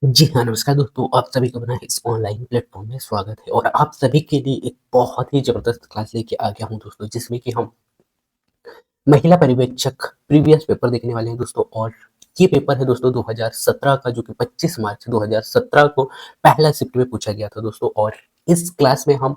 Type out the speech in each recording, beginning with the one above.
जी हाँ, नमस्कार दोस्तों, आप सभी का अपना इस ऑनलाइन प्लेटफ़ॉर्म में स्वागत है और आप सभी के लिए एक बहुत ही ज़बरदस्त क्लास लेके आ गया हूँ दोस्तों, जिसमें कि हम महिला पर्यवेक्षक प्रीवियस पेपर देखने वाले हैं दोस्तों। और ये पेपर है दोस्तों 2017 का, जो कि 25 मार्च 2017 को पहला शिफ्ट में पूछा गया था दोस्तों। और इस क्लास में हम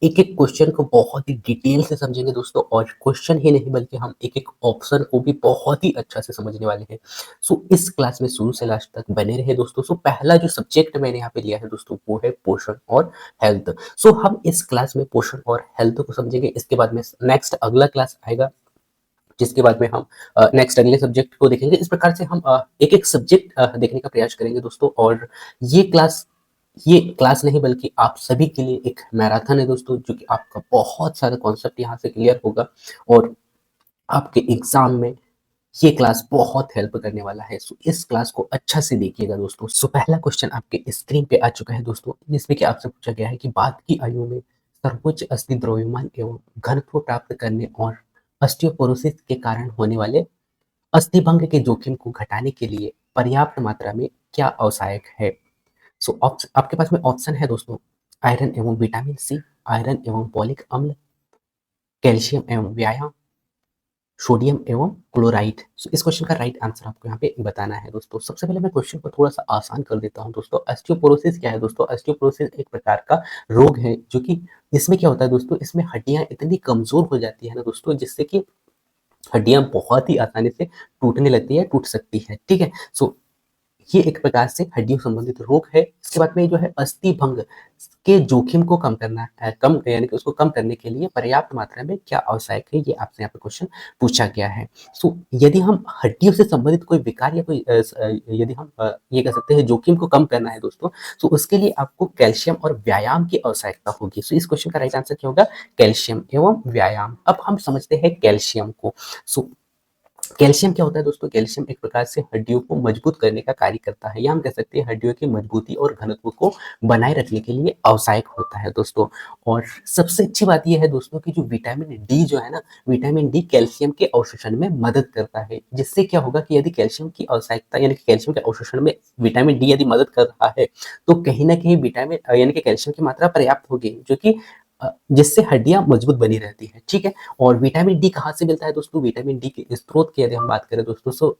एक-एक क्वेश्चन को बहुत ही डिटेल से समझेंगे दोस्तों, और क्वेश्चन ही नहीं बल्कि हम एक-एक ऑप्शन को भी बहुत ही अच्छा से समझने वाले हैं। सो इस क्लास में शुरू से लास्ट तक बने रहे दोस्तों। सो पहला जो सब्जेक्ट मैंने यहाँ पे लिया है दोस्तों, वो है पोषण और हेल्थ। सो हम इस क्लास में पोषण और हेल्थ को समझेंगे। इसके बाद में नेक्स्ट अगला क्लास आएगा, जिसके बाद में हम नेक्स्ट अगले सब्जेक्ट को देखेंगे। इस प्रकार से हम एक-एक सब्जेक्ट देखने का प्रयास करेंगे दोस्तों। और ये क्लास ये क्लास नहीं बल्कि आप सभी के लिए एक मैराथन है दोस्तों, जो कि आपका बहुत सारा कॉन्सेप्ट यहाँ से क्लियर होगा और आपके एग्ज़ाम में ये क्लास बहुत हेल्प करने वाला है। सो इस क्लास को अच्छा से देखिएगा दोस्तों। सो पहला क्वेश्चन आपके स्क्रीन पे आ चुका है दोस्तों, जिसमें कि आपसे पूछा गया है कि बाद की आयु में सर्वोच्च अस्थि द्रव्यमान एवं घनत्व प्राप्त करने और ऑस्टियोपोरोसिस के कारण होने वाले अस्थिभंग के जोखिम को घटाने के लिए पर्याप्त मात्रा में क्या आवश्यक है? सो आपके पास में ऑप्शन है दोस्तों, आयरन एवं विटामिन सी, आयरन एवं फॉलिक अम्ल, कैल्शियम एवं व्यायाम, सोडियम एवं क्लोराइड। सो इस क्वेश्चन का राइट आंसर आपको यहाँ पे बताना है दोस्तों। सबसे पहले मैं क्वेश्चन को थोड़ा सा आसान कर देता हूँ दोस्तों। ऑस्टियोपोरोसिस क्या है दोस्तों? ऑस्टियोपोरोसिस एक प्रकार का रोग है, जो कि इसमें क्या होता है दोस्तों, इसमें हड्डियां इतनी कमजोर हो जाती है ना दोस्तों, जिससे कि हड्डियां बहुत ही आसानी से टूटने लगती है, टूट सकती है। ठीक है। सो ये एक प्रकार से हड्डियों संबंधित रोग है। इसके बाद में जो है अस्थि भंग के जोखिम को कम करना है, कम यानी कि उसको कम करने के लिए पर्याप्त मात्रा में क्या आवश्यक है, ये आपसे यहाँ पे क्वेश्चन पूछा गया है। सो यदि हम हड्डियों से संबंधित कोई विकार या कोई यदि हम ये कह सकते हैं जोखिम को कम करना है दोस्तों, तो उसके लिए आपको कैल्शियम और व्यायाम की आवश्यकता होगी। सो इस क्वेश्चन का राइट आंसर क्या होगा? कैल्शियम एवं व्यायाम। अब हम समझते हैं कैल्शियम को। सो कैल्शियम क्या होता है दोस्तों? कैल्शियम एक प्रकार से हड्डियों को मजबूत करने का कार्य करता है, या हम कह सकते हैं हड्डियों की मजबूती और घनत्व को बनाए रखने के लिए आवश्यक होता है दोस्तों। और सबसे अच्छी बात यह है दोस्तों कि जो विटामिन डी जो है ना, विटामिन डी कैल्शियम के अवशोषण में मदद करता है। जिससे क्या होगा कि यदि कैल्शियम की आवश्यकता यानी कि कैल्शियम के अवशोषण में विटामिन डी यदि मदद कर रहा है, तो कहीं ना कहीं विटामिन यानी कि कैल्शियम की मात्रा पर्याप्त होगी, जो कि जिससे हड्डियां मजबूत बनी रहती है। ठीक है। और विटामिन डी कहाँ से मिलता है दोस्तों? विटामिन डी के स्रोत की यदि हम बात करें दोस्तों,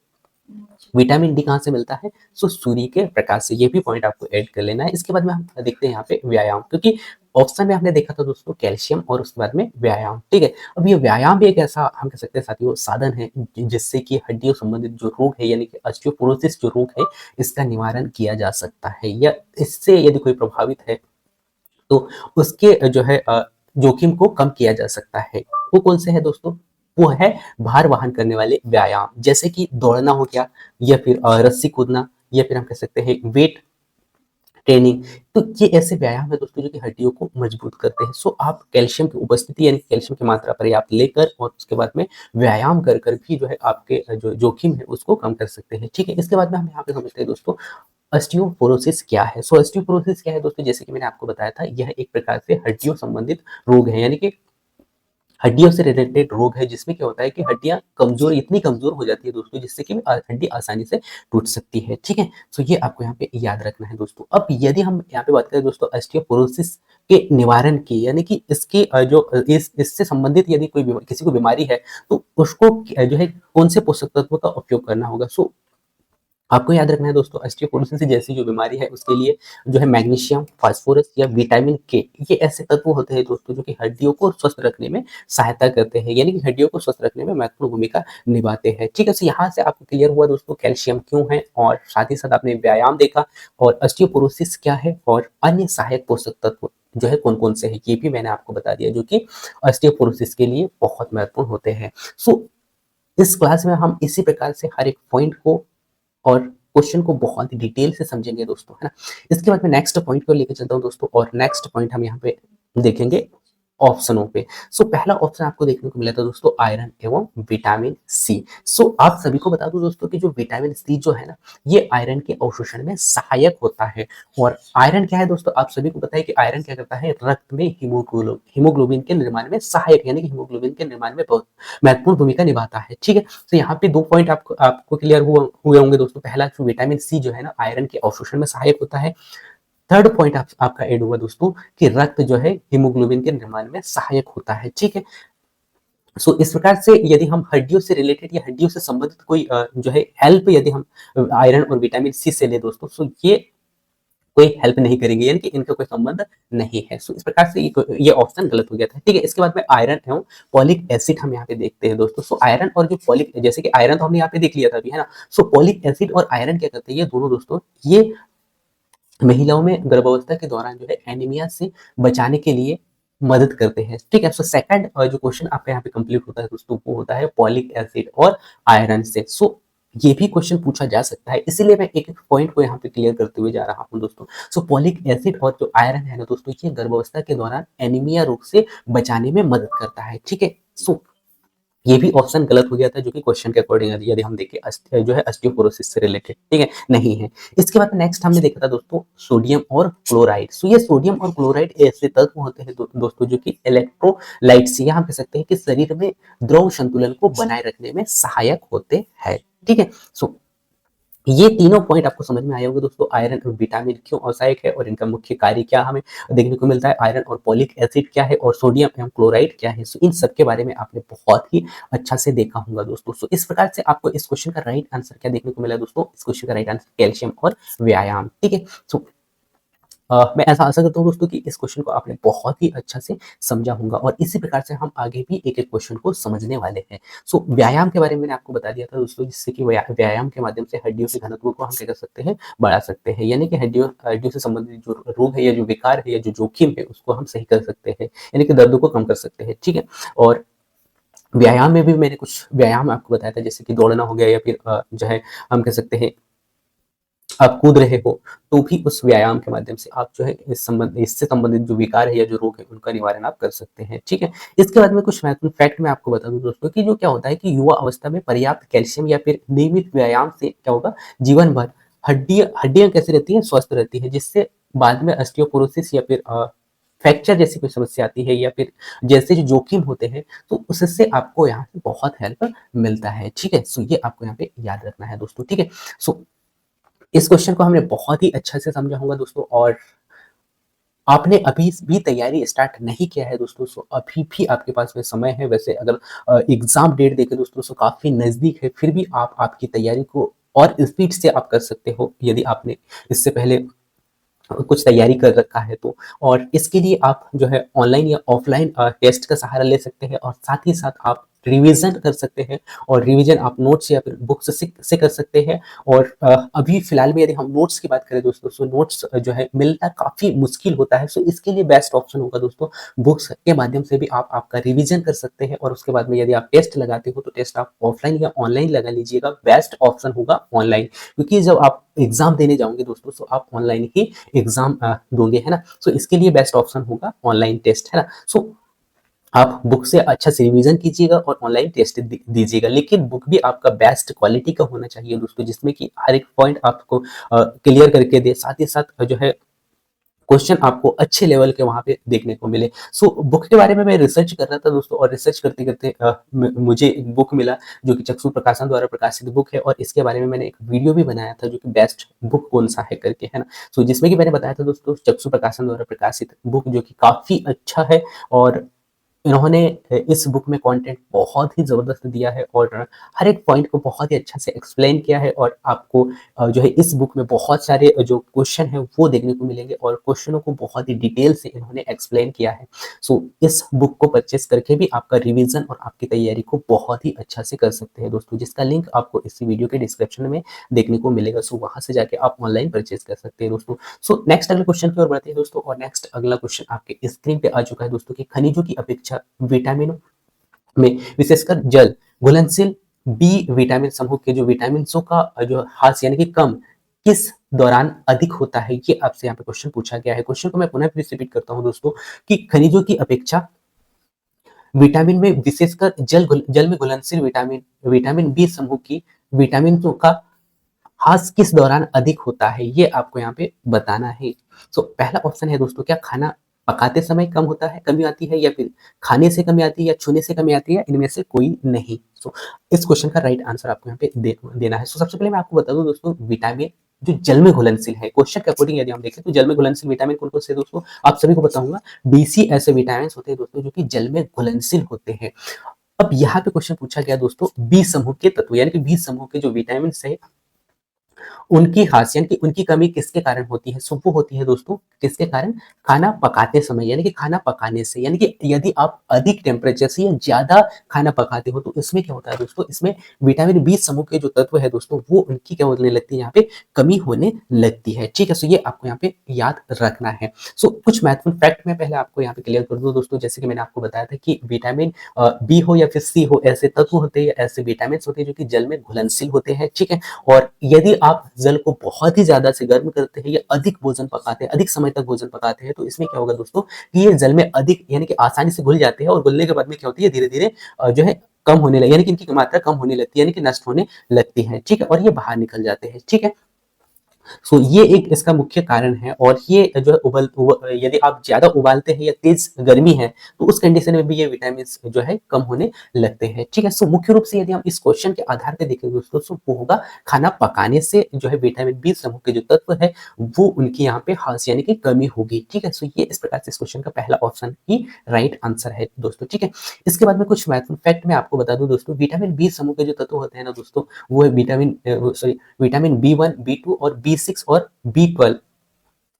विटामिन डी कहाँ से मिलता है? सूर्य के प्रकाश से। ये भी पॉइंट आपको ऐड कर लेना है। इसके बाद में हम देखते हैं यहाँ पे व्यायाम, क्योंकि ऑप्शन में हमने देखा था दोस्तों कैल्शियम और उसके बाद में व्यायाम। ठीक है। अब ये व्यायाम भी एक ऐसा हम कह सकते हैं साथियों साधन है, जिससे कि हड्डियों संबंधित जो रोग है यानी कि ऑस्टियोपोरोसिस जो रोग है, इसका निवारण किया जा सकता है, या इससे यदि कोई प्रभावित है तो उसके जो है जोखिम को कम किया जा सकता है। वो कौन से है दोस्तों? वो है भार वहन करने वाले व्यायाम, जैसे कि दौड़ना हो गया, या फिर रस्सी कूदना, या फिर हम कह सकते हैं वेट ट्रेनिंग। तो ये ऐसे व्यायाम है दोस्तों, जो कि हड्डियों को मजबूत करते हैं। सो आप कैल्शियम की उपस्थिति यानी कैल्शियम की मात्रा पर्याप्त लेकर और उसके बाद में व्यायाम कर कर भी जो है आपके जो जोखिम है उसको कम कर सकते हैं। ठीक है। इसके बाद में हम यहाँ पे समझते हैं दोस्तों ऑस्टियोपोरोसिस क्या है। सो ऑस्टियोपोरोसिस क्या है दोस्तों? जैसे कि मैंने आपको बताया था, यह एक प्रकार से हड्डियों संबंधित रोग है, यानी कि हड्डियों से रिलेटेड रोग है, जिसमें क्या होता है कि हड्डियां कमजोर इतनी कमजोर हो जाती है दोस्तों, जिससे कि हड्डी आसानी से टूट सकती है। ठीक है। सो ये आपको यहाँ पे याद रखना है दोस्तों। अब यदि हम यहाँ पे बात करें दोस्तों ऑस्टियोपोरोसिस के निवारण की, यानी कि इसके जो इससे संबंधित यदि कोई किसी को बीमारी है, तो उसको जो है कौन से पोषक तत्व का उपयोग करना होगा। सो आपको याद रखना है दोस्तों, ऑस्टियोपोरोसिस जैसी जो बीमारी है उसके लिए जो है मैग्नीशियम, फास्फोरस या विटामिन के, ये ऐसे तत्व होते हैं दोस्तों, जो कि हड्डियों को स्वस्थ रखने में सहायता करते हैं, यानी कि हड्डियों को स्वस्थ रखने में महत्वपूर्ण भूमिका निभाते हैं। ठीक है। तो यहाँ से आपको क्लियर हुआ दोस्तों कैल्शियम क्यों है, और साथ ही साथ आपने व्यायाम देखा, और ऑस्टियोपोरोसिस क्या है, और अन्य सहायक पोषक तत्व जो है कौन कौन से है, ये भी मैंने आपको बता दिया, जो कि ऑस्टियोपोरोसिस के लिए बहुत महत्वपूर्ण होते हैं। सो इस क्लास में हम इसी प्रकार से हर एक पॉइंट को और क्वेश्चन को बहुत ही डिटेल से समझेंगे दोस्तों, है ना। इसके बाद मैं नेक्स्ट पॉइंट को लेकर चलता हूँ दोस्तों, और नेक्स्ट पॉइंट हम यहाँ पे देखेंगे ऑप्शनों पे। सो पहला ऑप्शन आपको देखने को मिला था दोस्तों आयरन एवं विटामिन सी। सो आप सभी को बता दूं दोस्तों कि जो विटामिन सी जो है ना, ये आयरन के अवशोषण में सहायक होता है। और आयरन क्या है दोस्तों, आप सभी को पता है कि आयरन क्या करता है, रक्त में हीमोग्लोबिन के निर्माण में सहायक, यानी कि हीमोग्लोबिन के निर्माण में बहुत महत्वपूर्ण भूमिका निभाता है। ठीक है, तो यहाँ पे 2 पॉइंट आपको आपको क्लियर हुए होंगे दोस्तों। पहला विटामिन सी जो है ना, आयरन के अवशोषण में सहायक होता है। थर्ड पॉइंट आपका ऐड हुआ दोस्तों कि रक्त जो है हीमोग्लोबिन के निर्माण में सहायक होता है। ठीक है, सो इस प्रकार से यदि हम हड्डियों से रिलेटेड या हड्डियों से संबंधित कोई जो है हेल्प यदि हम आयरन और विटामिन सी से ले दोस्तों, सो ये कोई हेल्प नहीं करेंगे, यानी कि इनका कोई संबंध नहीं है। सो इस प्रकार से ये ऑप्शन गलत हो गया था। ठीक है, इसके बाद में आयरन एवं पॉलिक एसिड हम यहाँ पे देखते हैं दोस्तों। सो आयरन और जो पॉलिक, जैसे कि आयरन तो हमने यहाँ पे देख लिया था अभी, है ना। सो पॉलिक एसिड और आयरन क्या करते हैं, ये दोनों दोस्तों ये महिलाओं में गर्भावस्था के दौरान जो है एनीमिया से बचाने के लिए मदद करते हैं। ठीक है, सो सेकंड जो क्वेश्चन आपका यहाँ पे कंप्लीट होता है दोस्तों, वो होता है पॉलिक एसिड और आयरन से। सो ये भी क्वेश्चन पूछा जा सकता है, इसीलिए मैं एक एक पॉइंट को यहाँ पे क्लियर करते हुए जा रहा हूँ दोस्तों। सो पॉलिक एसिड और जो आयरन है ना दोस्तों, ये गर्भावस्था के दौरान एनीमिया रोग से बचाने में मदद करता है। ठीक है, सो ये भी ऑप्शन गलत हो गया था, जो कि क्वेश्चन के अकॉर्डिंग यदि हम देखें जो है ऑस्टियोपोरोसिस से रिलेटेड, ठीक है, नहीं है। इसके बाद नेक्स्ट हमने देखा था दोस्तों सोडियम और क्लोराइड। सो ये सोडियम और क्लोराइड ऐसे तत्व होते हैं दोस्तों जो कि इलेक्ट्रोलाइट्स, या हम कह सकते हैं कि शरीर में द्रव संतुलन को बनाए रखने में सहायक होते हैं। ठीक है, सो ये तीनों पॉइंट आपको समझ में आए होंगे दोस्तों। आयरन और विटामिन क्यों औसहायक है और इनका मुख्य कार्य क्या हमें देखने को मिलता है, आयरन और पॉलिक एसिड क्या है और सोडियम एवं क्लोराइड क्या है। सो इन सब के बारे में आपने बहुत ही अच्छा से देखा होगा दोस्तों। सो इस प्रकार से आपको इस क्वेश्चन का राइट आंसर क्या देखने को मिला दोस्तों, इस क्वेश्चन का राइट आंसर कैल्शियम और व्यायाम। ठीक है, सो मैं ऐसा आशा करता हूँ दोस्तों कि इस क्वेश्चन को आपने बहुत ही अच्छा से समझा होगा, और इसी प्रकार से हम आगे भी एक एक क्वेश्चन को समझने वाले हैं। सो व्यायाम के बारे में मैंने आपको बता दिया था दोस्तों, जिससे कि व्यायाम के माध्यम से हड्डियों के घनत्व को हम क्या कर सकते हैं, बढ़ा सकते हैं, यानी कि हड्डियों से संबंधित जो रोग है या जो विकार है या जो जोखिम है उसको हम सही कर सकते हैं, यानी कि दर्द को कम कर सकते हैं। ठीक है, और व्यायाम में भी मैंने कुछ व्यायाम आपको बताया था, जैसे कि दौड़ना हो गया, या फिर जो है हम कह सकते हैं आप कूद रहे हो, तो भी उस व्यायाम के माध्यम से आप जो है इससे संबंधित जो विकार है या जो रोग है उनका निवारण आप कर सकते हैं। ठीक है, इसके बाद में कुछ महत्वपूर्ण फैक्ट मैं आपको बता दूं दोस्तों कि जो क्या होता है कि युवा अवस्था में पर्याप्त कैल्शियम या फिर नियमित व्यायाम से क्या होगा, जीवन भर हड्डियां कैसे रहती हैं, स्वस्थ रहती है, जिससे बाद में ऑस्टियोपोरोसिस या फिर फ्रैक्चर जैसी कोई समस्या आती है या फिर जैसे जो जोखिम होते हैं, तो उससे आपको यहाँ से बहुत हेल्प मिलता है। ठीक है, सो ये आपको यहाँ पे याद रखना है दोस्तों। ठीक है, सो इस क्वेश्चन को हमने बहुत ही अच्छा से समझा होगा दोस्तों, और आपने अभी भी तैयारी स्टार्ट नहीं किया है दोस्तों, सो अभी भी आपके पास में समय है। वैसे अगर एग्जाम डेट देखें दोस्तों, सो काफी नजदीक है, फिर भी आप आपकी तैयारी को और स्पीड से आप कर सकते हो, यदि आपने इससे पहले कुछ तैयारी कर रखा है तो। और इसके लिए आप जो है ऑनलाइन या ऑफलाइन टेस्ट का सहारा ले सकते हैं, और साथ ही साथ आप रिवीजन कर सकते हैं, और रिवीजन आप नोट्स या फिर बुक्स से कर सकते हैं। और अभी फिलहाल में यदि हम नोट्स की बात करें दोस्तों, सो नोट्स जो है मिलना काफी मुश्किल होता है। सो इसके लिए बेस्ट ऑप्शन होगा दोस्तों, बुक्स के माध्यम से भी आप आपका रिवीजन कर सकते हैं, और उसके बाद में यदि आप टेस्ट लगाते हो तो टेस्ट आप ऑफलाइन या ऑनलाइन लगा लीजिएगा। बेस्ट ऑप्शन होगा ऑनलाइन, क्योंकि जब आप एग्जाम देने जाओगे दोस्तों, तो आप ऑनलाइन ही एग्जाम दोगे, है ना। सो इसके लिए बेस्ट ऑप्शन होगा ऑनलाइन टेस्ट, है ना। सो आप बुक से अच्छा से रिवीजन कीजिएगा और ऑनलाइन टेस्ट दीजिएगा, लेकिन बुक भी आपका बेस्ट क्वालिटी का होना चाहिए दोस्तों, जिसमें कि हर एक पॉइंट आपको क्लियर करके दे, साथ ही साथ जो है क्वेश्चन आपको अच्छे लेवल के वहां पे देखने को मिले। सो बुक के बारे में मैं रिसर्च कर रहा था दोस्तों, और रिसर्च करते करते मुझे एक बुक मिला जो कि चक्षु प्रकाशन द्वारा प्रकाशित बुक है, और इसके बारे में मैंने एक वीडियो भी बनाया था जो कि बेस्ट बुक कौन सा है करके, है ना। सो जिसमें कि मैंने बताया था दोस्तों चक्षु प्रकाशन द्वारा प्रकाशित बुक, जो कि काफी अच्छा है, और इन्होंने इस बुक में कंटेंट बहुत ही ज़बरदस्त दिया है, और हर एक पॉइंट को बहुत ही अच्छा से एक्सप्लेन किया है, और आपको जो है इस बुक में बहुत सारे जो क्वेश्चन हैं वो देखने को मिलेंगे, और क्वेश्चनों को बहुत ही डिटेल से इन्होंने एक्सप्लेन किया है। सो इस बुक को परचेस करके भी आपका रिवीजन और आपकी तैयारी को बहुत ही अच्छा से कर सकते हैं दोस्तों, जिसका लिंक आपको इस वीडियो के डिस्क्रिप्शन में देखने को मिलेगा। सो वहाँ से जाके आप ऑनलाइन परचेस कर सकते हैं दोस्तों। सो नेक्स्ट अगले क्वेश्चन की ओर बढ़ते हैं दोस्तों, और नेक्स्ट अगला क्वेश्चन आपके स्क्रीन पे आ चुका है दोस्तों कि खनिजों की अपेक्षा विटामिनों में विशेषकर जल घुलनशील बी विटामिन समूह के जो विटामिनों का जो हास यानी कि कम किस दौरान अधिक होता है, ये आपसे यहाँ पे क्वेश्चन पूछा गया है। क्वेश्चन को मैं पुनः रिपीट करता हूँ दोस्तों कि खनिजों की अपेक्षा विटामिन में विशेषकर जल में घुलनशील विटामिन बी समूह की विटामिन का ह्रास किस दौरान अधिक होता है, ये आपको यहाँ पे बताना है। सो पहला ऑप्शन है दोस्तों, क्या खाना पकाते समय कम होता है, कमी आती है, या फिर खाने से कमी आती है, या छूने से कमी आती है, इनमें से कोई नहीं। सो इस क्वेश्चन का राइट आंसर आपको यहाँ पे देना है। सो सबसे पहले मैं आपको बता दूं दोस्तों, विटामिन जो जल में घुलनशील है, क्वेश्चन के अकॉर्डिंग यदि हम देखें तो जल में घुलनशील विटामिन कौन कौन से दोस्तों, आप सभी को बताऊंगा। बीसी ऐसे विटामिन होते हैं दोस्तों जो कि जल में घुलनशील होते हैं। अब यहाँ पे क्वेश्चन पूछा गया दोस्तों, बी समूह के तत्व यानी कि बी समूह के जो विटामिन है उनकी खासियत की उनकी कमी किसके कारण होती है, सो वो होती है दोस्तों किसके कारण, खाना पकाते समय, यानी कि खाना पकाने से, यानी कि यदि आप अधिक टेम्परेचर से या ज्यादा खाना पकाते हो तो इसमें क्या होता है दोस्तों, इसमें विटामिन बी समूह के जो तत्व है दोस्तों वो उनकी क्या होने लगती है, यहाँ पे कमी होने लगती है। ठीक है, सो ये आपको यहाँ पे याद रखना है। सो कुछ महत्वपूर्ण फैक्ट मैं पहले आपको यहाँ पे क्लियर कर दूं दोस्तों, जैसे कि मैंने आपको बताया था कि विटामिन बी हो या फिर सी हो, ऐसे तत्व होते हैं, ऐसे विटामिन होते हैं जो कि जल में घुलनशील होते हैं। ठीक है, और यदि आप जल को बहुत ही ज्यादा से गर्म करते हैं या अधिक भोजन पकाते हैं, अधिक समय तक भोजन पकाते हैं, तो इसमें क्या होगा दोस्तों कि ये जल में अधिक यानी कि आसानी से घुल जाते हैं, और घुलने के बाद में क्या होती है, धीरे धीरे जो है कम होने लगे, यानी कि इनकी मात्रा कम होने लगती है, यानी कि नष्ट होने लगती है। ठीक है, और ये बाहर निकल जाते हैं। ठीक है, सो ये एक इसका मुख्य कारण है। और ये जो है यदि आप ज्यादा उबालते हैं या तेज गर्मी है तो उस कंडीशन में भी ये विटामिन जो है कम होने लगते हैं। ठीक है, सो मुख्य रूप से यदि हम इस क्वेश्चन के आधार पर देखें दोस्तों, सो वो होगा खाना पकाने से जो है विटामिन बी समूह के जो तत्व है वो उनकी यहाँ पे ह्रास यानी कि कमी होगी। ठीक है, सो ये इस प्रकार से इस क्वेश्चन का पहला ऑप्शन ही राइट आंसर है दोस्तों। ठीक है, इसके बाद में कुछ महत्वपूर्ण फैक्ट मैं आपको बता दूं दोस्तों, विटामिन बी समूह के जो तत्व होते हैं ना दोस्तों, वो है विटामिन बी 1 बी 2 और बी 6 और बी 12।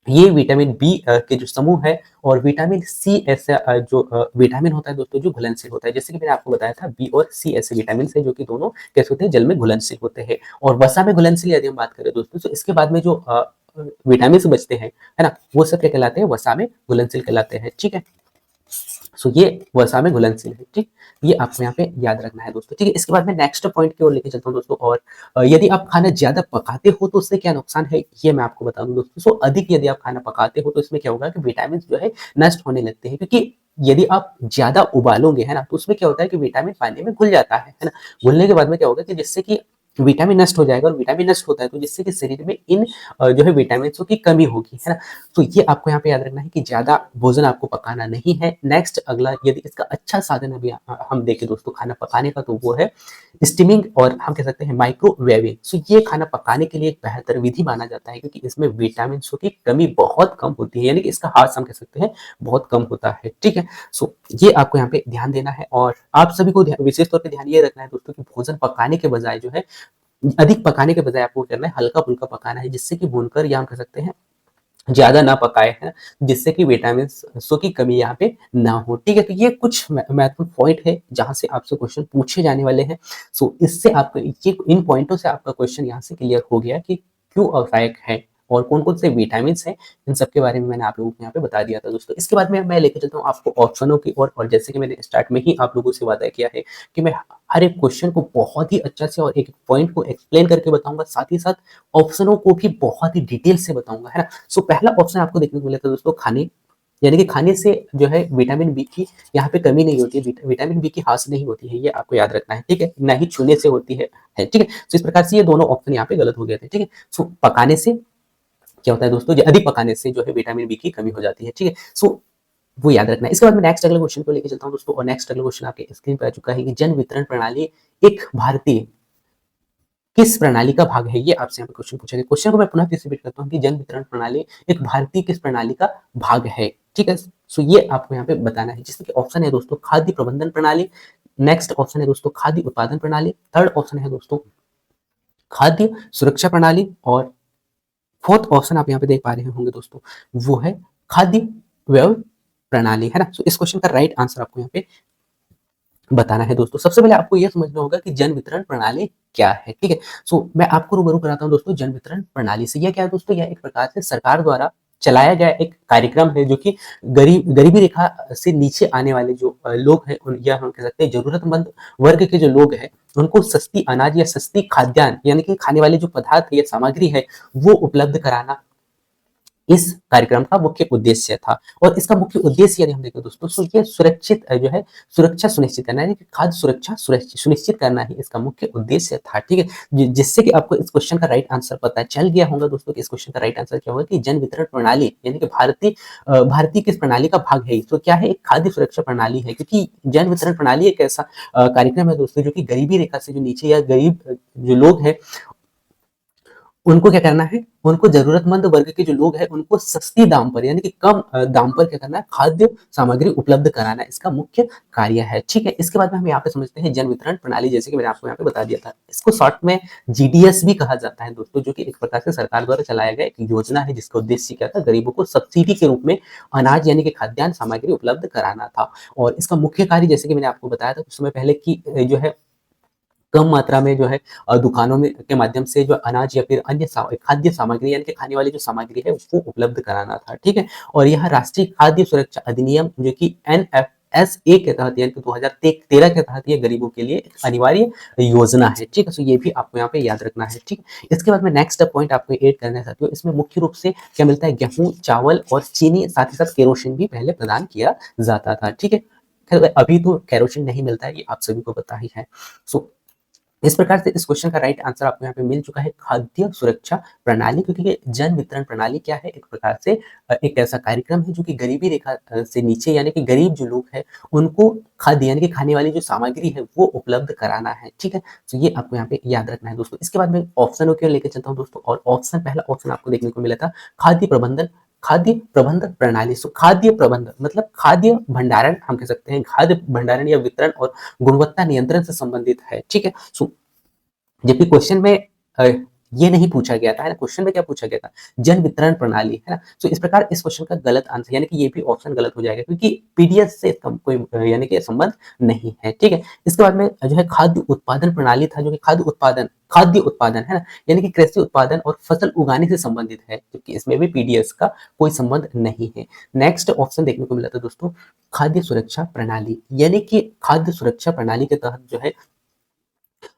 ये विटामिन बी के जो समूह है, और विटामिन सी ऐसा जो विटामिन होता है दोस्तों जो घुलनशील होता है, जैसे कि मैंने आपको बताया था बी और सी ऐसे विटामिन है जो कि दोनों कैसे होते हैं, जल में घुलनशील होते हैं। और वसा में घुलनशील यदि हम बात करें दोस्तों, तो इसके बाद में जो विटामिन बचते हैं है ना, वो सब क्या कहलाते हैं, वसा में घुलनशील कहलाते हैं। ठीक है, सो ये वसा में घुलनशील है। ठीक, ये आपको यहाँ पे याद रखना है दोस्तों। ठीक है, इसके बाद में नेक्स्ट पॉइंट की ओर लेके चलता हूँ दोस्तों। और यदि आप खाना ज्यादा पकाते हो तो उससे क्या नुकसान है, ये मैं आपको बता दूं दोस्तों। सो अधिक यदि आप खाना पकाते हो तो इसमें क्या होगा कि विटामिन जो है नष्ट होने लगते हैं, क्योंकि यदि आप ज्यादा उबालोगे है ना, तो उसमें क्या होता है कि विटामिन पानी में घुल जाता है ना। घुलने के बाद में क्या होगा कि जिससे कि विटामिन नष्ट हो जाएगा, और विटामिन नष्ट होता है तो जिससे कि शरीर में इन जो है विटामिन की कमी होगी है ना। तो ये आपको यहाँ पे याद रखना है कि ज्यादा भोजन आपको पकाना नहीं है। नेक्स्ट अगला, यदि इसका अच्छा साधन अभी हम देखें दोस्तों खाना पकाने का, तो वो है स्टीमिंग, और हम कह सकते हैं माइक्रोवेविंग। सो ये खाना पकाने के लिए एक बेहतर विधि माना जाता है, क्योंकि इसमें विटामिन की कमी बहुत कम होती है, यानी कि इसका हार्स हम कह सकते हैं बहुत कम होता है। ठीक है, सो ये आपको यहाँ पे ध्यान देना है। और आप सभी को विशेष तौर पर ध्यान ये रखना है दोस्तों कि भोजन पकाने के बजाय जो है, अधिक पकाने के बजाय आपको करना है हल्का फुल्का पकाना है, जिससे कि भूनकर या हम कह सकते हैं ज्यादा ना पकाए हैं, जिससे कि विटामिन की कमी यहाँ पे ना हो। ठीक है, तो ये कुछ महत्वपूर्ण पॉइंट है जहां से आपसे क्वेश्चन पूछे जाने वाले हैं। सो इससे आपको ये इन पॉइंटों से आपका क्वेश्चन यहाँ से क्लियर हो गया कि क्यों अवसायक है और कौन कौन से विटामिन हैं, इन सब के बारे में मैंने आप लोगों को यहाँ पे बता दिया था दोस्तों। इसके बाद में मैं लेके चलता हूँ आपको ऑप्शनों की ओर। और जैसे कि मैंने स्टार्ट में ही आप लोगों से वादा किया है कि मैं हर एक क्वेश्चन को बहुत ही अच्छा से और एक पॉइंट को एक्सप्लेन करके बताऊंगा, साथ ही साथ ऑप्शनों को भी बहुत ही डिटेल से बताऊंगा, है ना। सो पहला ऑप्शन आपको देखने को मिला था दोस्तों, खाने, यानी कि खाने से जो है विटामिन बी की यहाँ पे कमी नहीं होती है, विटामिन बी की हासिल नहीं होती है, ये आपको याद रखना है। ठीक है, ना ही छूने से होती है। ठीक है, तो इस प्रकार से ये दोनों ऑप्शन यहाँ पे गलत हो गए थे। ठीक है, सो पकाने से क्या होता है दोस्तों, अधिक पकाने से जो है विटामिन बी की कमी हो जाती है। ठीक है, सो वो याद रखना है। इसके बाद मैं नेक्स्ट अगले क्वेश्चन को लेकर चलता हूँ दोस्तों। और नेक्स्ट अगला क्वेश्चन आपके स्क्रीन पर आ चुका है कि जन वितरण प्रणाली एक भारतीय किस प्रणाली का भाग है, ये आपसे यहाँ पे क्वेश्चन पूछा गया। क्वेश्चन को मैं पुनः फिर से रिपीट करता हूँ कि जन वितरण प्रणाली एक भारतीय किस प्रणाली का भाग है। ठीक है, सो ये आपको यहाँ पे बताना है, जिसमें ऑप्शन है दोस्तों खाद्य प्रबंधन प्रणाली, नेक्स्ट ऑप्शन है दोस्तों खाद्य उत्पादन प्रणाली, थर्ड ऑप्शन है दोस्तों खाद्य सुरक्षा प्रणाली, और फोर्थ ऑप्शन आप यहाँ पे देख पा रहे होंगे दोस्तों, वो है खाद्य व्यय प्रणाली, है ना। सो इस क्वेश्चन का राइट आंसर आपको यहाँ पे बताना है दोस्तों। सबसे पहले आपको यह समझना होगा कि जन वितरण प्रणाली क्या है। ठीक है, सो मैं आपको रूबरू कराता हूँ दोस्तों जन वितरण प्रणाली से। यह क्या है दोस्तों, यह एक प्रकार से सरकार द्वारा चलाया गया एक कार्यक्रम है, जो कि गरीबी रेखा से नीचे आने वाले जो लोग हैं, या हम कह सकते हैं जरूरतमंद वर्ग के जो लोग हैं, उनको सस्ती अनाज या सस्ती खाद्यान्न यानी कि खाने वाले जो पदार्थ या सामग्री है वो उपलब्ध कराना इस कार्यक्रम का मुख्य उद्देश्य था। और इसका मुख्य उद्देश्य यदि हम देखें दोस्तों, तो ये सुरक्षित जो है सुरक्षा सुनिश्चित करना, यानी कि खाद्य सुरक्षा सुनिश्चित करना ही इसका मुख्य उद्देश्य था। ठीक है, जिससे कि आपको इस क्वेश्चन का राइट आंसर पता चल गया होगा दोस्तों कि इस क्वेश्चन का राइट आंसर क्या होगा कि जन वितरण प्रणाली यानी कि भारतीय किस प्रणाली का भाग है, तो क्या है, एक खाद्य सुरक्षा प्रणाली है, क्योंकि जन वितरण प्रणाली एक ऐसा कार्यक्रम है दोस्तों जो कि गरीबी रेखा से जो नीचे या गरीब जो लोग हैं उनको क्या करना है, उनको जरूरतमंद वर्ग के जो लोग हैं उनको सस्ती दाम पर यानी कि कम दाम पर क्या करना है, खाद्य सामग्री उपलब्ध कराना इसका मुख्य कार्य है। ठीक है, इसके बाद में हम यहाँ पे समझते हैं जन वितरण प्रणाली, जैसे कि मैंने आपको यहाँ पे बता दिया था, इसको शॉर्ट में जीडीएस भी कहा जाता है दोस्तों, जो कि एक प्रकार से सरकार द्वारा चलाया गया एक योजना है जिसका उद्देश्य क्या था, गरीबों को सब्सिडी के रूप में अनाज यानी कि खाद्यान्न सामग्री उपलब्ध कराना था। और इसका मुख्य कार्य जैसे कि मैंने आपको बताया था कुछ समय पहले की जो है कम मात्रा में जो है दुकानों में के माध्यम से जो अनाज या फिर अन्य खाद्य सामग्री यानी कि खाने वाली जो सामग्री है वो उपलब्ध कराना था। ठीक है, और यह राष्ट्रीय खाद्य सुरक्षा अधिनियम जो कि NFSA के तहत यानी कि 2013 के तहत ये गरीबों के लिए एक अनिवार्य योजना है। ठीक है, तो ये भी आपको यहाँ पे याद रखना है। ठीक है, इसके बाद में नेक्स्ट पॉइंट आपको ऐड करना चाहती हूँ, इसमें मुख्य रूप से क्या मिलता है, गेहूं, चावल और चीनी, साथ ही साथ केरोसिन भी पहले प्रदान किया जाता था। ठीक है, खैर अभी तो केरोसिन नहीं मिलता है, ये आप सभी को पता ही है। सो इस प्रकार से इस क्वेश्चन का राइट आंसर आपको यहाँ पे मिल चुका है, खाद्य सुरक्षा प्रणाली, क्योंकि ये जन वितरण प्रणाली क्या है, एक प्रकार से एक ऐसा कार्यक्रम है जो कि गरीबी रेखा से नीचे यानी कि गरीब जो लोग हैं उनको खाद्य यानी कि खाने वाली जो सामग्री है वो उपलब्ध कराना है। ठीक है, तो ये आपको यहाँ पे याद रखना है दोस्तों। इसके बाद में ऑप्शन ओके लेकर चलता हूँ दोस्तों, और ऑप्शन पहला ऑप्शन आपको देखने को मिला था खाद्य प्रबंधन प्रणाली। सो खाद्य प्रबंधन मतलब खाद्य भंडारण हम कह सकते हैं, खाद्य भंडारण या वितरण और गुणवत्ता नियंत्रण से संबंधित है। ठीक है, सो जबकि क्वेश्चन में ये नहीं पूछा गया था, है ना, क्वेश्चन में क्या पूछा गया था, जन वितरण प्रणाली, है ना। तो इस प्रकार इस क्वेश्चन का गलत आंसर यानी कि ये भी ऑप्शन गलत हो जाएगा, क्योंकि पीडीएस से इसका कोई यानी कि संबंध नहीं है। ठीक है, इसके बाद में जो है खाद्य उत्पादन प्रणाली था, जो कि खाद्य उत्पादन है ना, यानी कि कृषि उत्पादन और फसल उगाने से संबंधित है, क्योंकि इसमें भी पीडीएस का कोई संबंध नहीं है। नेक्स्ट ऑप्शन देखने को मिला था दोस्तों, खाद्य सुरक्षा प्रणाली, यानी कि खाद्य सुरक्षा प्रणाली के तहत जो है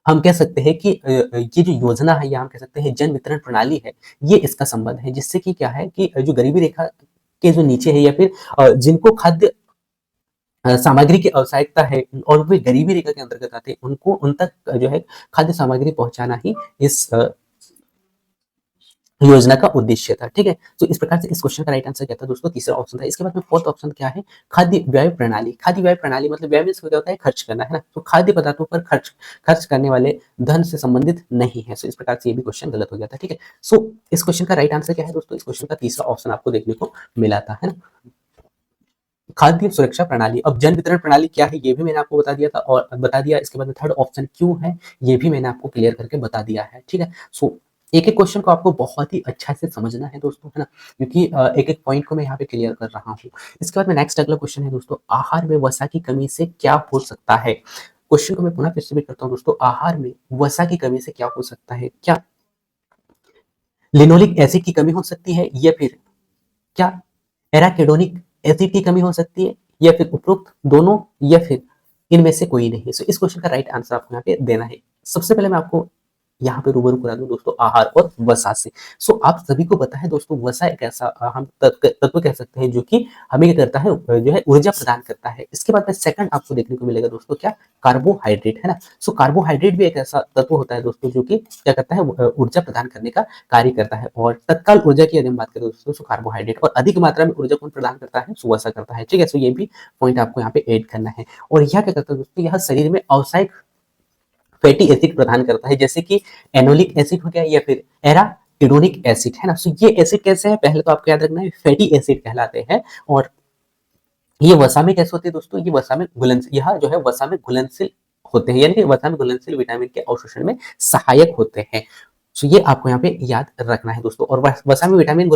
हम कह सकते हैं कि ये जो योजना है या हम कह सकते हैं जन वितरण प्रणाली है, ये इसका संबंध है, जिससे कि क्या है कि जो गरीबी रेखा के जो नीचे है या फिर जिनको खाद्य सामग्री की आवश्यकता है और वे गरीबी रेखा के अंतर्गत आते हैं, उनको उन तक जो है खाद्य सामग्री पहुंचाना ही इस योजना का उद्देश्य था। ठीक है, तो इस प्रकार से इस क्वेश्चन का राइट आंसर क्या था दोस्तों, तीसरा ऑप्शन था। इसके बाद में फोर्थ ऑप्शन क्या है, खाद्य व्यय प्रणाली। खाद्य व्यय प्रणाली मतलब व्यय मीन्स क्या होता है, खर्च करना, है ना, तो खाद्य पदार्थों पर खर्च करने वाले धन से संबंधित नहीं है। सो इस प्रकार से ये भी क्वेश्चन गलत हो गया था। ठीक है, सो इस क्वेश्चन का राइट आंसर क्या है दोस्तों, इस क्वेश्चन का तीसरा ऑप्शन आपको देखने को मिला था, है ना, खाद्य सुरक्षा प्रणाली। अब जन वितरण प्रणाली क्या है ये भी मैंने आपको बता दिया था, और बता दिया इसके बाद में थर्ड ऑप्शन क्यों है ये भी मैंने आपको क्लियर करके बता दिया है। ठीक है, सो एक एक क्वेश्चन को आपको बहुत ही अच्छा से समझना है दोस्तों, है ना, क्योंकि एक एक पॉइंट को मैं यहाँ पे क्लियर कर रहा हूँ। इसके बाद में नेक्स्ट अगला क्वेश्चन है दोस्तों, आहार में वसा की कमी से क्या हो सकता है। क्वेश्चन को मैं पुनः फिर से रिपीट करता हूँ दोस्तों, आहार में वसा की कमी से क्या हो सकता है, क्या लिनोलिक एसिड की कमी हो सकती है, या फिर क्या एराकिडोनिक एसिड की कमी हो सकती है, या फिर उपरोक्त दोनों, या फिर इनमें से कोई नहीं। सो इस क्वेश्चन का राइट आंसर आपको यहाँ पे देना है। सबसे पहले मैं आपको यहाँ पे रूबरू करा दूं दोस्तों आहार और वसा से। सो आप सभी को पता है दोस्तों, वसा एक ऐसा हम तत्व कह सकते हैं जो कि हमें क्या करता है, जो है ऊर्जा प्रदान करता है। इसके बाद में सेकंड आपको देखने को मिलेगा दोस्तों, क्या कार्बोहाइड्रेट, है ना। सो कार्बोहाइड्रेट भी एक ऐसा तत्व होता है दोस्तों जो कि क्या करता है, ऊर्जा प्रदान करने का कार्य करता है। और तत्काल ऊर्जा की यदि हम बात करें दोस्तों, तो कार्बोहाइड्रेट, और अधिक मात्रा में ऊर्जा कौन प्रदान करता है, सो वसा करता है। ठीक है, सो ये भी पॉइंट आपको यहाँ पे ऐड करना है। और यह क्या करता है दोस्तों, यह शरीर में आवश्यक फैटी एसिड प्रदान करता है, जैसे कि एनोलिक एसिड हो गया या फिर एराकिडोनिक एसिड, है ना। सो ये एसिड कैसे है, पहले तो आपको याद रखना है, फैटी एसिड कहलाते हैं। और ये वसा में कैसे होते हैं दोस्तों, ये वसा में घुलनशील, यह जो है वसा में घुलनशील होते हैं, यानी कि वसा में घुलनशील विटामिन के अवशोषण में सहायक होते हैं। सो ये आपको यहाँ पे याद रखना है दोस्तों। और वसा में विटामिन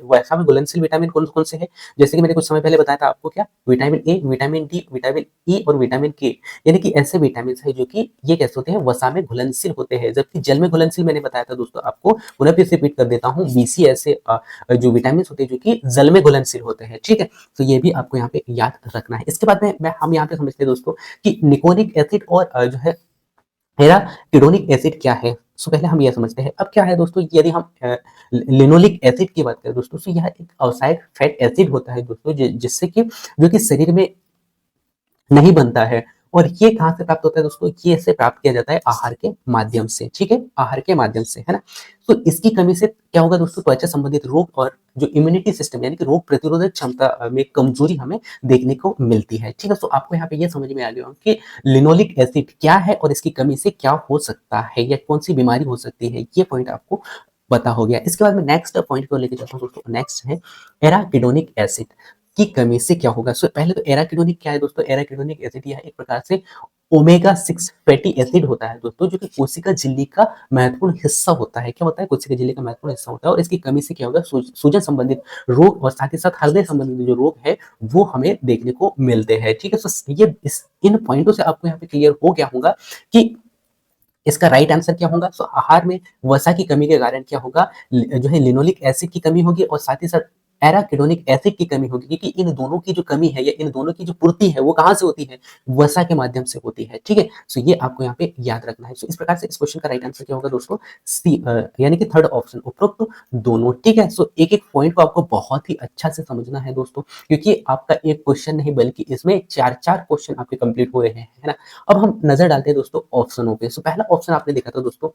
वसा में घुलनशील विटामिन कौन कौन से हैं, जैसे कि मैंने कुछ समय पहले बताया था आपको, क्या vitamin A, vitamin D, vitamin E और विटामिन के, यानी कि ऐसे विटामिन है जो कि ये कैसे होते हैं, वसा में घुलनशील होते हैं। जबकि जल में घुलनशील मैंने बताया था दोस्तों आपको, पुनः फिर से रिपीट कर देता हूँ, बीसी ऐसे जो विटामिन होते हैं जो कि जल में घुलनशील होते हैं। ठीक है, तो ये भी आपको यहाँ पे याद रखना है। इसके बाद में हम यहाँ पे समझते हैं दोस्तों कि निकोनिक एसिड और जो है एराकिडोनिक एसिड क्या है। सो पहले हम यह समझते हैं। अब क्या है दोस्तों, यदि हम लिनोलिक एसिड की बात करें दोस्तों, तो यह एक अवसायक फैट एसिड होता है दोस्तों, जिससे कि जो कि शरीर में नहीं बनता है। और ये कहाँ से प्राप्त होता है दोस्तों, ये इससे प्राप्त किया जाता है आहार के माध्यम से, ठीक है, आहार के माध्यम से, है ना। तो इसकी कमी से क्या होगा दोस्तों, त्वचा संबंधित रोग और जो इम्यूनिटी सिस्टम यानी कि रोग प्रतिरोधक क्षमता में कमजोरी हमें देखने को मिलती है, ठीक है। तो आपको यहाँ पे ये समझ में आ गया कि लिनोलिक एसिड क्या है और इसकी कमी से क्या हो सकता है या कौन सी बीमारी हो सकती है, ये पॉइंट आपको पता हो गया। इसके बाद में नेक्स्ट पॉइंट को लेकर चलता हूँ दोस्तों। नेक्स्ट है एराकिडोनिक एसिड की कमी से क्या होगा। सो पहले तो एराकिडोनिक क्या है दोस्तों, एराकिडोनिक एसिड यह एक प्रकार से ओमेगा 6 फैटी एसिड होता है दोस्तों, जो कि कोशिका झिल्ली का महत्वपूर्ण हिस्सा होता है। क्या होता है, कोशिका झिल्ली का महत्वपूर्ण हिस्सा होता है। और इसकी कमी से क्या होगा, सूजन संबंधित रोग और साथ ही साथ हृदय संबंधित जो रोग है वो हमें देखने को मिलते हैं, ठीक है। तो ये इन पॉइंटों से आपको यहाँ पे क्लियर हो गया होगा कि इसका राइट आंसर क्या होगा। सो आहार में वसा की कमी के कारण क्या होगा, जो है लिनोलिक एसिड की कमी होगी और साथ ही साथ एराकिडोनिक एसिड की कमी होगी, क्योंकि इन दोनों की जो कमी है या इन दोनों की जो पूर्ति है वो कहाँ से होती है, वसा के माध्यम से होती है, ठीक है। सो ये आपको यहाँ पे याद रखना है। सो इस प्रकार से इस क्वेश्चन का राइट आंसर क्या होगा दोस्तों, सी, यानी कि थर्ड ऑप्शन, उपरोक्त दोनों, ठीक है। सो एक एक पॉइंट को आपको बहुत ही अच्छा से समझना है दोस्तों, क्योंकि आपका एक क्वेश्चन नहीं बल्कि इसमें चार चार क्वेश्चन आपके कंप्लीट हो रहे हैं, है ना। अब हम नजर डालते हैं दोस्तों ऑप्शनों पे। सो पहला ऑप्शन आपने देखा था दोस्तों,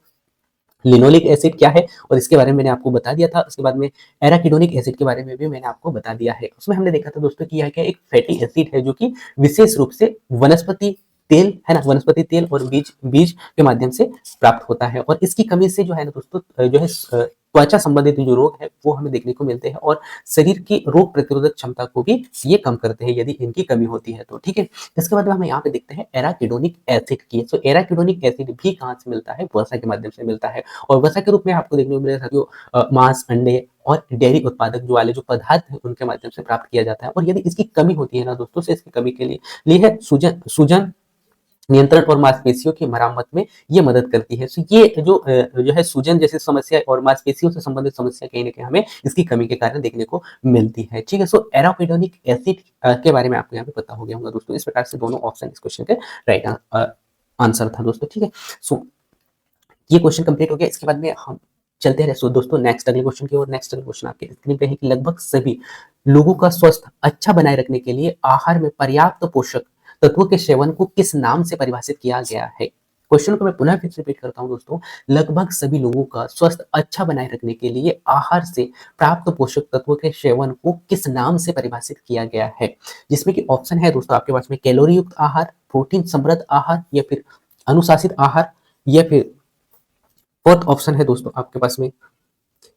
लिनोलिक एसिड क्या है और इसके बारे में मैंने आपको बता दिया था। उसके बाद में एराकिडोनिक एसिड के बारे में भी मैंने आपको बता दिया है। उसमें हमने देखा था दोस्तों कि यह क्या एक फैटी एसिड है, जो कि विशेष रूप से वनस्पति तेल, है ना, वनस्पति तेल और बीज बीज के माध्यम से प्राप्त होता है। और इसकी कमी से जो है ना दोस्तों, जो है त्वचा संबंधित जो रोग है वो हमें देखने को मिलते हैं और शरीर की रोग प्रतिरोधक क्षमता को भी ये कम करते हैं यदि इनकी कमी होती है तो, ठीक है। इसके बाद में हम यहाँ पे देखते हैं एराकिडोनिक एसिड की। तो एराकिडोनिक एसिड भी कहाँ से मिलता है, वसा के माध्यम से मिलता है। और वसा के रूप में आपको देखने को मिलेगा जो मांस, अंडे और डेयरी उत्पादक जो वाले जो पदार्थ हैं उनके माध्यम से प्राप्त किया जाता है। और यदि इसकी कमी होती है ना दोस्तों, से इसकी कमी के लिए है सूजन सूजन नियंत्रण और मांसपेशियों की मरम्मत में ये मदद करती है। तो ये जो है सूजन जैसी समस्या और मांसपेशियों से संबंधित समस्या कहीं ना कहीं हमें इसकी कमी के कारण देखने को मिलती है, ठीक है। सो एराकिडोनिक एसिड के बारे में आपको यहाँ पे पता हो गया होगा दोस्तों। इस प्रकार से दोनों ऑप्शन इस क्वेश्चन के राइट आंसर था दोस्तों, ठीक है। सो ये क्वेश्चन कंप्लीट हो गया। इसके बाद में हम चलते हैं सो दोस्तों नेक्स्ट अगले क्वेश्चन की ओर। नेक्स्ट अगले क्वेश्चन आपके स्क्रीन पे है कि लगभग सभी लोगों का स्वास्थ्य अच्छा बनाए रखने के लिए आहार में पर्याप्त पोषक तत्वों के सेवन को किस नाम से परिभाषित किया गया है। क्वेश्चन को मैं पुनः फिर से रिपीट करता हूं दोस्तों। लगभग सभी लोगों का स्वास्थ्य अच्छा बनाए रखने के लिए आहार से प्राप्त पोषक तत्वों के सेवन को किस नाम से परिभाषित किया गया है। जिसमें कि ऑप्शन है दोस्तों आपके पास में कैलोरी युक्त आहार, प्रोटीन समृद्ध आहार, या फिर अनुशासित आहार, या फिर फोर्थ ऑप्शन है दोस्तों आपके पास में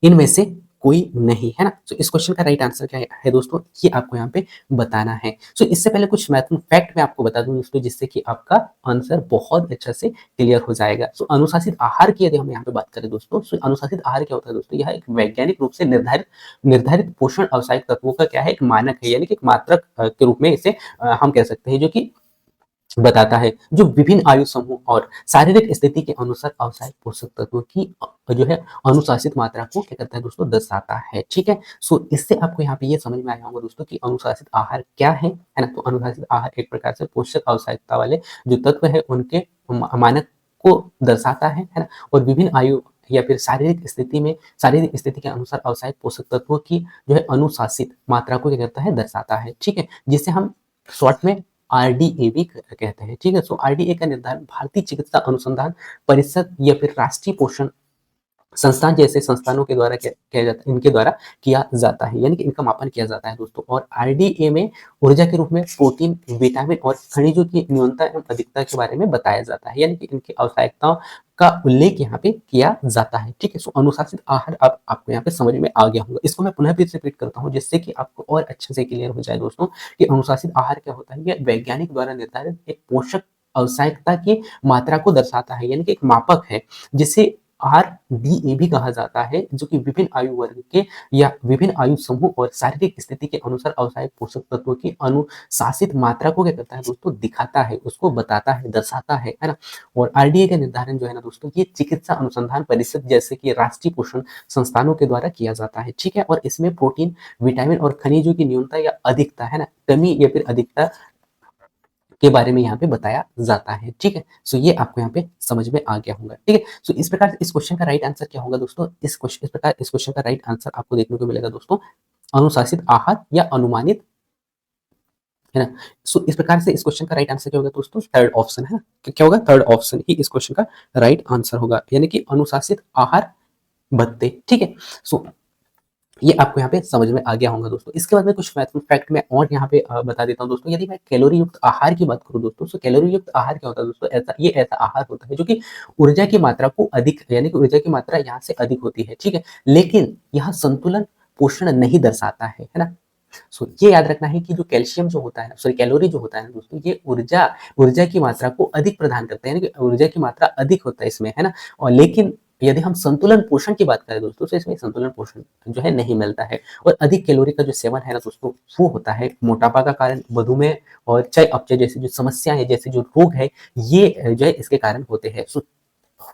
इनमें से कोई नहीं, है ना। तो इस क्वेश्चन का राइट आंसर क्या है दोस्तों, ये आपको यहाँ पे बताना है। सो इससे पहले कुछ महत्वपूर्ण फैक्ट मैं आपको बता दूं दोस्तों, जिससे कि आपका आंसर बहुत अच्छा से क्लियर हो जाएगा। सो अनुशासित आहार की यदि हम यहाँ पे बात करें दोस्तों, सो अनुशासित आहार क्या होता है दोस्तों, यह एक वैज्ञानिक रूप से निर्धारित निर्धारित पोषण आवश्यक तत्वों का क्या है, एक मानक है, यानी कि एक मात्रक के रूप में इसे हम कह सकते हैं, जो कि बताता है जो विभिन्न आयु समूह और शारीरिक स्थिति के अनुसार आवश्यक पोषक तत्वों की जो है अनुशासित मात्रा को क्या करता है दोस्तों, दर्शाता है, ठीक है। सो इससे आपको यहाँ पे ये समझ में आया होगा दोस्तों कि अनुशासित आहार क्या है ना। तो अनुशासित आहार एक प्रकार से पोषक आवश्यकता वाले जो तत्व है उनके मानक को दर्शाता है ना। और विभिन्न आयु या फिर शारीरिक स्थिति के अनुसार आवश्यक पोषक तत्वों की जो है अनुशासित मात्रा को क्या करता है, दर्शाता है, ठीक है। जिसे हम शॉर्ट में आरडीए भी कहते हैं, ठीक है। सो आरडीए का निर्धारण भारतीय चिकित्सा अनुसंधान परिषद या फिर राष्ट्रीय पोषण संस्थान जैसे संस्थानों के द्वारा किया जाता है, इनके द्वारा किया जाता है, यानी कि इनका मापन किया जाता है दोस्तों। और आरडीए में ऊर्जा के रूप में प्रोटीन, विटामिन और खनिजों की न्यूनता एवं अधिकता के बारे में बताया जाता है, यानी कि इनकी आवश्यकताओं का उल्लेख यहाँ पे किया जाता है, ठीक है। सो अनुशासित आहार आपको यहाँ पे समझ में आ गया होगा। इसको मैं पुनः फिर से रिपीट करता हूँ, जिससे कि आपको और अच्छे से क्लियर हो जाए दोस्तों कि अनुशासित आहार क्या होता है। यह वैज्ञानिक द्वारा निर्धारित एक पोषक आवश्यकता की मात्रा को दर्शाता है, यानी कि एक मापक है, जिसे आरडीए भी कहा जाता है, जो कि विभिन्न आयु वर्ग के या विभिन्न आयु समूह और शारीरिक स्थिति के अनुसार आवश्यक पोषक तत्वों की अनुशासित मात्रा को क्या करता है दोस्तों, दिखाता है, उसको बताता है, दर्शाता है ना। और आरडीए का निर्धारण जो है ना दोस्तों, ये चिकित्सा अनुसंधान परिषद जैसे कि राष्ट्रीय पोषण संस्थानों के द्वारा किया जाता है, ठीक है। और इसमें प्रोटीन, विटामिन और खनिजों की न्यूनता या अधिकता, है ना, कमी या फिर अधिकता के बारे में यहाँ पे बताया जाता है। ठीक है, सो ये आपको यहाँ पे समझ में आ गया होगा। ठीक है, सो इस प्रकार इस क्वेश्चन का राइट आंसर क्या होगा दोस्तों? इस प्रकार इस क्वेश्चन का राइट आंसर आपको देखने को मिलेगा दोस्तों, अनुशासित आहार या अनुमानित, है ना? सो इस प्रकार से इस क्वेश्चन का राइट आंसर क्या होगा दोस्तों? थर्ड ऑप्शन है। क्या होगा? थर्ड ऑप्शन ही इस क्वेश्चन का राइट आंसर होगा, यानी कि अनुशासित आहार भत्ते। ठीक है, सो ये आपको यहाँ पे समझ में आ गया होगा दोस्तों। इसके बाद में कुछ महत्वपूर्ण फैक्ट मैं और यहाँ पे बता देता हूँ दोस्तों। यदि मैं कैलोरी युक्त आहार की बात करूँ दोस्तों, तो कैलोरी युक्त आहार क्या होता है दोस्तों? ये ऐसा आहार होता है जो कि ऊर्जा की मात्रा को अधिक, यानी कि ऊर्जा की मात्रा यहाँ से अधिक होती है। ठीक है, लेकिन यहाँ संतुलन पोषण नहीं दर्शाता है ना? सो ये याद रखना है कि जो कैल्शियम जो होता है, सॉरी कैलोरी जो होता है ना दोस्तों, ये ऊर्जा ऊर्जा की मात्रा को अधिक प्रदान करते हैं, यानी कि ऊर्जा की मात्रा अधिक होता है इसमें, है ना? और लेकिन यदि हम संतुलन पोषण की बात करें दोस्तों, तो इसमें संतुलन पोषण जो है नहीं मिलता है। और अधिक कैलोरी का जो सेवन है ना दोस्तों, वो होता है मोटापा का कारण, मधुमेह और चय अपचय जैसी जो समस्या है, जैसे जो रोग है, ये जो है इसके कारण होते हैं। सो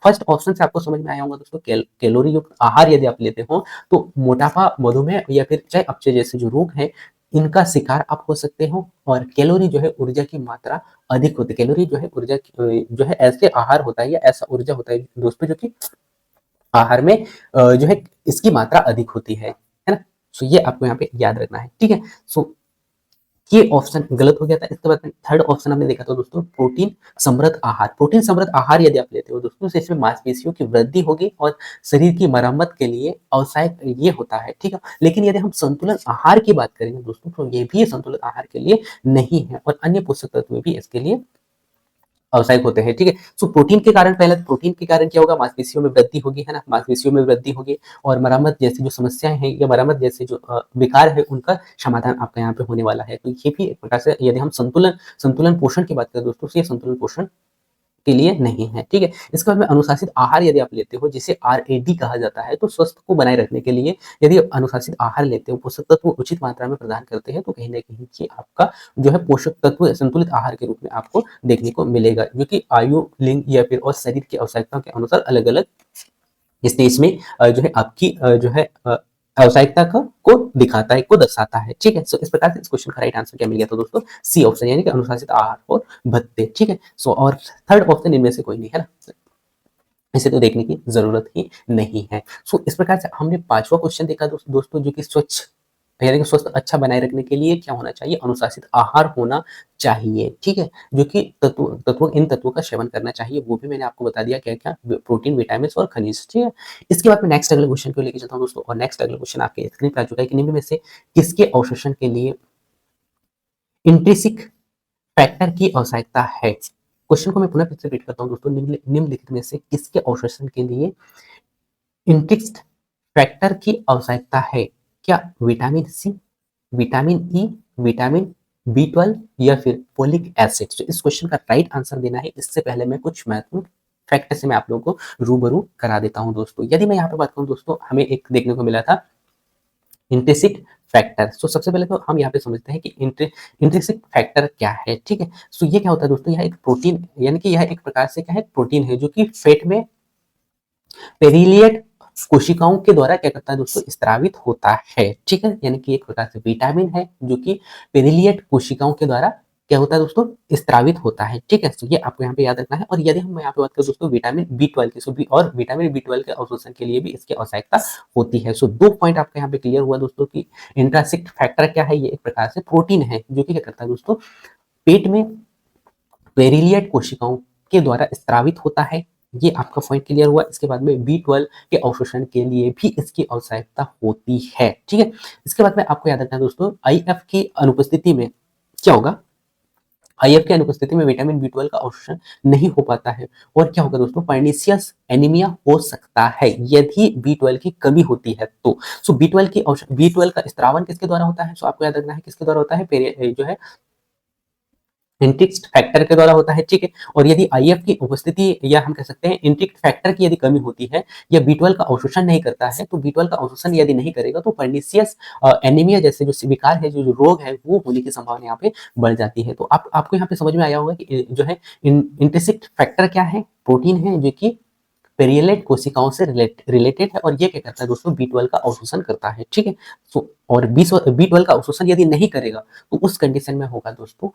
फर्स्ट ऑप्शन से आपको समझ में आया होगा दोस्तों, कैलोरी युक्त आहार यदि आप लेते हो तो मोटापा, मधुमेह या फिर चय अपचय जैसे जो रोग हैं, इनका शिकार आप हो सकते हो। और कैलोरी जो है ऊर्जा की मात्रा अधिक होती है। कैलोरी जो है ऊर्जा जो है ऐसे आहार होता है या ऐसा ऊर्जा होता है दोस्तों, जो कि आहार में जो है इसकी मात्रा अधिक होती है ना? सो ये आपको यहाँ पे याद रखना है। ठीक है, सो ये ऑप्शन गलत हो गया था। इसके बाद थर्ड ऑप्शन हमने देखा था दोस्तों, प्रोटीन समृद्ध आहार। प्रोटीन समृद्ध आहार यदि आप लेते हो दोस्तों, तो इसमें मांसपेशियों की वृद्धि होगी और शरीर की मरम्मत के लिए आवश्यक ये होता है। ठीक है, लेकिन यदि हम संतुलन आहार की बात करेंगे दोस्तों, तो ये भी संतुलित आहार के लिए नहीं है और अन्य पोषक तत्व भी इसके लिए आवश्यक होते हैं। ठीक है, सो प्रोटीन के कारण, पहले प्रोटीन के कारण क्या होगा? मांसपेशियों में वृद्धि होगी, है ना? मांसपेशियों में वृद्धि होगी और मरम्मत जैसी जो समस्याएं हैं या मरम्मत जैसे जो विकार है, उनका समाधान आपका यहाँ पे होने वाला है। तो ये भी एक प्रकार से, यदि हम संतुलन संतुलन पोषण की बात करें दोस्तों, तो ये संतुलन पोषण के लिए नहीं है। ठीक है, इसके बाद में अनुशासित आहार यदि आप लेते हो, जिसे RAD कहा जाता है, तो स्वस्थ को बनाए रखने के लिए यदि आप अनुशासित आहार लेते हो, पोषक तत्व उचित मात्रा में प्रदान करते हैं, तो कहीं ना कहीं ये आपका जो है पोषक तत्व संतुलित आहार के रूप में आपको देखने को मिलेगा, जो कि आयु, लिंग या फिर और शरीर की आवश्यकताओं के अनुसार अलग अलग स्टेज में जो है आपकी जो है आवश्यकता को दिखाता है, को दर्शाता है। ठीक है, सो इस प्रकार से इस क्वेश्चन का राइट आंसर क्या मिल गया था दोस्तों? सी ऑप्शन, यानी कि अनुशासित आहार और भत्ते। ठीक है, सो और थर्ड ऑप्शन इनमें से कोई नहीं है ना, इसे तो देखने की जरूरत ही नहीं है। सो इस प्रकार से हमने पांचवा क्वेश्चन देखा दोस्तों, जो कि स्वच्छ, यानी कि स्वस्थ अच्छा बनाए रखने के लिए क्या होना चाहिए? अनुशासित आहार होना चाहिए। ठीक है, जो कि इन तत्वों का सेवन करना चाहिए, वो भी मैंने आपको बता दिया क्या क्या, प्रोटीन, विटामिन और खनिज। ठीक है, इसके बाद में नेक्स्ट अगले क्वेश्चन को लेके चलता हूँ दोस्तों, और नेक्स्ट अगला क्वेश्चन आपके स्क्रीन पर आ चुका है कि निम्न में से किसके अवशोषण के लिए इंट्रिंसिक फैक्टर की आवश्यकता है? क्वेश्चन को मैं पुनः फिर से रिपीट करता हूँ दोस्तों, निम्नलिखित में से किसके अवशोषण के लिए इंट्रिंसिक फैक्टर की आवश्यकता है? क्या vitamin C, vitamin E, vitamin B12 या फिर फोलिक एसिड? तो इस क्वेश्चन का राइट आंसर देना है। इससे पहले मैं कुछ महत्वपूर्ण फैक्ट से मैं आप लोगों को रूबरू करा देता हूं दोस्तों। यदि मैं यहाँ पे बात करूं दोस्तों, हमें एक देखने को मिला था इंट्रिंसिक फैक्टर। तो सबसे पहले तो हम यहाँ पे समझते हैं कि इंट्रिंसिक फैक्टर क्या है। ठीक है, सो ये क्या होता है दोस्तों? यह एक प्रोटीन, यानी कि यह एक प्रकार से क्या है, प्रोटीन है, जो कि फैट में पेरिलिएट कोशिकाओं के द्वारा क्या करता है दोस्तों? स्त्रावित होता है। ठीक है, यानी कि एक प्रकार से विटामिन है, जो कि पेरिलिएट कोशिकाओं के द्वारा क्या होता है दोस्तों? स्त्रावित होता है। ठीक है, तो ये आपको यहाँ पे याद रखना है। और यदि हम यहाँ पे बात करें दोस्तों विटामिन B12 की, और विटामिन B12 के अवशोषण के लिए भी इसकी आवश्यकता होती है। सो दो पॉइंट आपका यहाँ पे क्लियर हुआ दोस्तों कि इंट्रिंसिक फैक्टर क्या है? ये एक प्रकार से प्रोटीन है, जो कि क्या करता है दोस्तों? पेट में पेरिलिएट कोशिकाओं के द्वारा स्त्रावित होता है। ये आपका पॉइंट क्लियर हुआ। इसके बाद में B12 के अवशोषण के लिए भी इसकी आवश्यकता होती है। ठीक है, इसके बाद में आपको याद रखना है दोस्तों, IF की अनुपस्थिति में क्या होगा? IF की अनुपस्थिति में विटामिन B12 का अवशोषण नहीं हो पाता है, और क्या होगा दोस्तों? पर्निशियस एनीमिया हो सकता है यदि B12 की कमी होती है तो। सो B12 का स्त्रावन किसके द्वारा होता है? सो आपको याद रखना है किसके द्वारा होता है? जो है इंट्रिंसिक फैक्टर के द्वारा होता है। ठीक है, और यदि IF की उपस्थिति, या हम कह सकते हैं इंट्रिंसिक फैक्टर की यदि कमी होती है, या B12 का अवशोषण नहीं करता है, तो B12 का अवशोषण यदि नहीं करेगा, तो पर्निशियस एनीमिया जैसे जो विकार है, जो रोग है, वो होने की संभावना यहाँ पे बढ़ जाती है। तो आपको यहाँ पे समझ में आया होगा कि जो है इंट्रिंसिक फैक्टर क्या है? प्रोटीन है, जो कि पेरियलेट कोशिकाओं से रिलेटेड है, और ये क्या करता है दोस्तों? B12 का अवशोषण करता है। ठीक है, सो और B12 का अवशोषण यदि नहीं करेगा, तो उस कंडीशन में होगा दोस्तों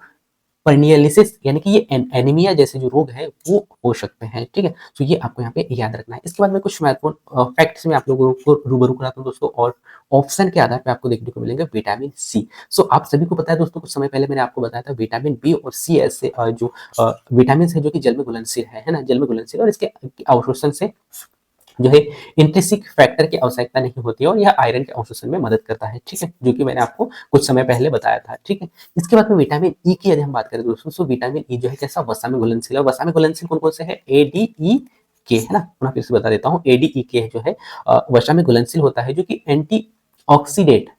पर्नियलिसिस यानी कि ये एनीमिया जैसे जो रोग है वो हो सकते हैं, ठीक है। तो ये आपको यहाँ पे याद रखना है। इसके बाद में कुछ महत्वपूर्ण फैक्ट्स में आप लोगों को रूबरू कराता हूँ दोस्तों, और ऑप्शन के आधार पे आपको देखने को मिलेंगे विटामिन सी। सो आप सभी को पता है दोस्तों, कुछ समय पहले मैंने आपको बताया था विटामिन बी और सी ऐसे जो विटामिन है जो कि जल में घुलनशील है ना, जल में घुलनशील, और इसके अवशोषण से जो है इंट्रिंसिक फैक्टर की आवश्यकता नहीं होती है, और यह आयरन के अवशोषण में मदद करता है, ठीक है, जो कि मैंने आपको कुछ समय पहले बताया था, ठीक है। इसके बाद में विटामिन ई की यदि हम बात करें दोस्तों, तो विटामिन ई जो है कैसा, वसा में घुलनशील है। वसा में घुलनशील कौन कौन से है, ए डी ई के, है ना, मैं फिर से बता देता हूँ, ए डी ई के जो है वसा में घुलनशील होता है, जो कि एंटीऑक्सीडेंट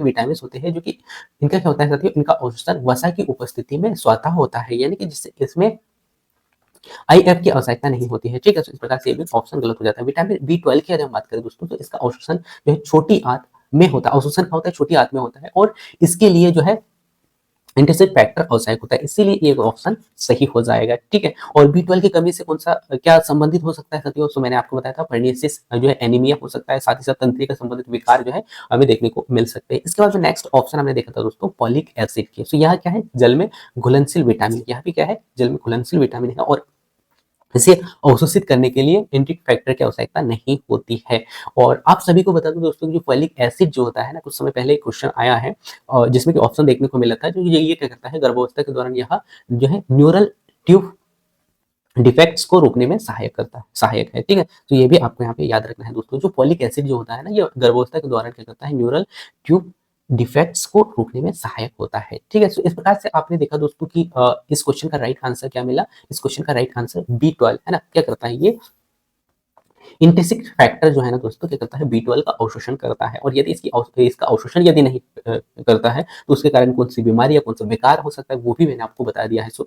विटामिन होते हैं, जो कि इनका क्या होता है साथियों, इनका अवशोषण वसा की उपस्थिति में स्वतः होता है, यानी कि जिससे इसमें आईएफ की आवश्यकता नहीं होती है, ठीक है। तो इस प्रकार से ये भी ऑप्शन गलत हो जाता है। विटामिन बी 12 की अगर हम बात करें दोस्तों, तो इसका अवशोषण जो है छोटी आंत में होता है, अवशोषण का होता है छोटी आंत में होता है, और इसके लिए जो है इंट्रिंसिक फैक्टर आवश्यक होता है, इसीलिए ये ऑप्शन सही हो जाएगा, ठीक है। और बी 12 की कमी से कौन सा क्या संबंधित हो सकता है साथियों, तो मैंने आपको बताया था पर्नियसिस जो है एनीमिया हो सकता है, साथ ही साथ तंत्रिका संबंधित विकार जो है हमें देखने को मिल सकते हैं। इसके बाद में नेक्स्ट ऑप्शन हमने देखा था दोस्तों फॉलिक एसिड की। तो यह क्या है, जल में घुलनशील विटामिन, यह भी क्या है, जल में घुलनशील विटामिन है, और इसे अवशोषित करने के लिए इंट्रिक फैक्टर की आवश्यकता नहीं होती है। और आप सभी को बता दूं दोस्तों, जो फॉलिक एसिड जो होता है ना, कुछ समय पहले एक क्वेश्चन आया है जिसमें कि ऑप्शन देखने को मिला था, जो ये क्या करता है, गर्भावस्था के दौरान यह जो है न्यूरल ट्यूब डिफेक्ट्स को रोकने में सहायक है, ठीक है। तो ये भी आपको यहाँ पे याद रखना है दोस्तों। जो फॉलिक एसिड जो होता है ना, ये गर्भावस्था के दौरान क्या करता है, न्यूरल ट्यूब डिफेक्ट्स को रोकने में सहायक होता है, ठीक है। तो इस प्रकार से आपने देखा दोस्तों कि इस क्वेश्चन का राइट आंसर क्या मिला, इस क्वेश्चन का राइट आंसर बी 12 है ना। क्या करता है ये इंट्रिंसिक फैक्टर जो है ना दोस्तों, क्या करता है, बी 12 का अवशोषण करता है, और यदि इसका अवशोषण यदि नहीं करता है, तो उसके कारण कौन सी बीमारी या कौन सा विकार हो सकता है, वो भी मैंने आपको बता दिया है। सो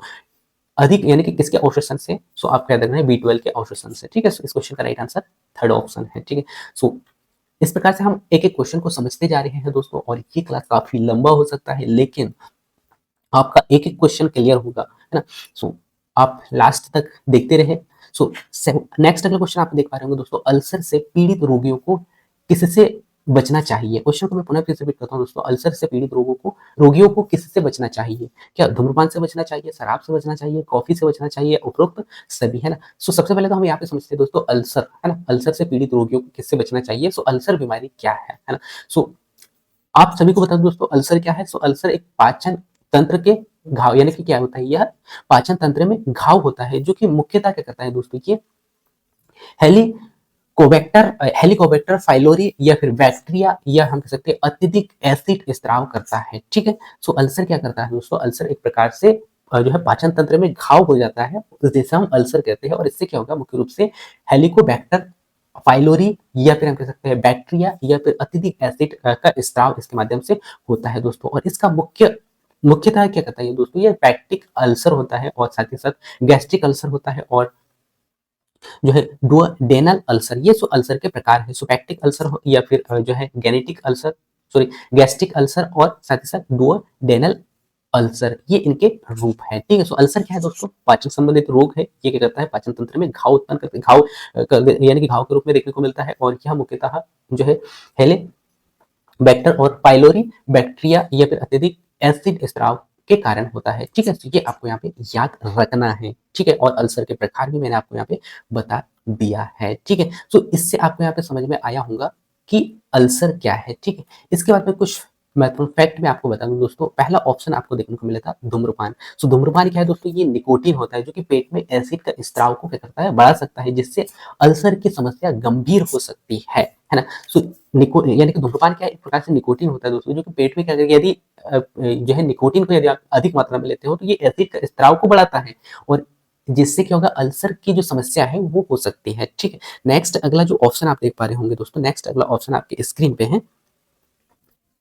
अधिक यानी कि किसके अवशोषण से, सो आप क्या रखना है, बी 12 के अवशोषण से, ठीक है। सो इस क्वेश्चन का राइट आंसर थर्ड ऑप्शन है, ठीक है। सो इस प्रकार से हम एक एक क्वेश्चन को समझते जा रहे हैं दोस्तों, और ये क्लास काफी लंबा हो सकता है, लेकिन आपका एक एक क्वेश्चन क्लियर होगा, है ना। सो आप लास्ट तक देखते रहे। सो नेक्स्ट अगला क्वेश्चन आप देख पा रहे होंगे दोस्तों, अल्सर से पीड़ित रोगियों को किससे बचना चाहिए। क्वेश्चन को मैं पुनः फिर से रिपीट करता हूँ दोस्तों, अल्सर से पीड़ित रोगियों को किससे बचना चाहिए, क्या धूम्रपान से बचना चाहिए, शराब से बचना चाहिए, कॉफी से बचना चाहिए, उपरोक्त सभी, है ना। सो सबसे पहले तो हम यहाँ पे समझते हैं दोस्तों अल्सर, है ना, अल्सर से पीड़ित रोगियों को किससे बचना चाहिए। सो अल्सर बीमारी क्या है ना। सो आप सभी को बता दूं दोस्तों अल्सर क्या है। सो अल्सर एक पाचन तंत्र के घाव, यानी कि क्या होता है, यह पाचन तंत्र में घाव होता है, जो कि मुख्यतः क्या करता है दोस्तों, ये हेलिकोबैक्टर फाइलोरी या फिर बैक्टीरिया, या हम कह सकते हैं अत्यधिक एसिड स्त्राव करता है, ठीक है। सो अल्सर क्या करता है दोस्तों, अल्सर एक प्रकार से जो है पाचन तंत्र में घाव हो जाता है, जिसे हम अल्सर कहते हैं, और इससे क्या होगा, मुख्य रूप से हेलिकोबैक्टर फाइलोरी या फिर हम कह सकते हैं बैक्टीरिया या फिर अत्यधिक एसिड का स्त्राव इसके माध्यम से होता है दोस्तों। और इसका मुख्यतः क्या कहता है दोस्तों, ये पैक्टिक अल्सर होता है, और साथ ही साथ गैस्ट्रिक अल्सर होता है, और जो है डुओडेनल अल्सर, ये सो अल्सर के प्रकार है। सो पैक्टिक अल्सर या फिर जो है genetic ulcer, sorry gastric ulcer, और साथ ही साथ डुओडेनल अल्सर, ये इनके रूप है, ठीक है। सो अल्सर क्या है दोस्तों, पाचन संबंधित रोग है। ये क्या करता है, पाचन तंत्र में घाव उत्पन्न करते, यानी कि घाव के रूप में देखने को मिलता है, और यह मुख्यतः जो है हेले बैक्टर और पाइलोरी बैक्टीरिया या फिर अत्यधिक एसिड स्त्राव के कारण होता है, ठीक है। तो ये आपको यहाँ पे याद रखना है, ठीक है। और अल्सर के प्रकार भी मैंने आपको यहाँ पे बता दिया है, ठीक है। तो इससे आपको यहाँ पे समझ में आया होगा कि अल्सर क्या है, ठीक है। इसके बाद में कुछ महत्वपूर्ण फैक्ट मैं आपको बता दूं दोस्तों। पहला ऑप्शन आपको देखने को मिला था धूम्रपान। सो धूम्रपान क्या है दोस्तों, ये निकोटीन होता है, जो कि पेट में एसिड का स्त्राव को क्या करता है, बढ़ा सकता है, जिससे अल्सर की समस्या गंभीर हो सकती है ना। सो यानी कि धूम्रपान क्या है, एक प्रकार से निकोटीन होता है दोस्तों, जो कि पेट में क्या करेगा, यदि जो है निकोटीन को यदि आप अधिक मात्रा में लेते हो, तो ये एसिड का स्त्राव को बढ़ाता है, और जिससे क्या होगा, अल्सर की जो समस्या है वो हो सकती है, ठीक है। नेक्स्ट अगला जो ऑप्शन आप देख पा रहे होंगे दोस्तों, नेक्स्ट अगला ऑप्शन आपके स्क्रीन पे है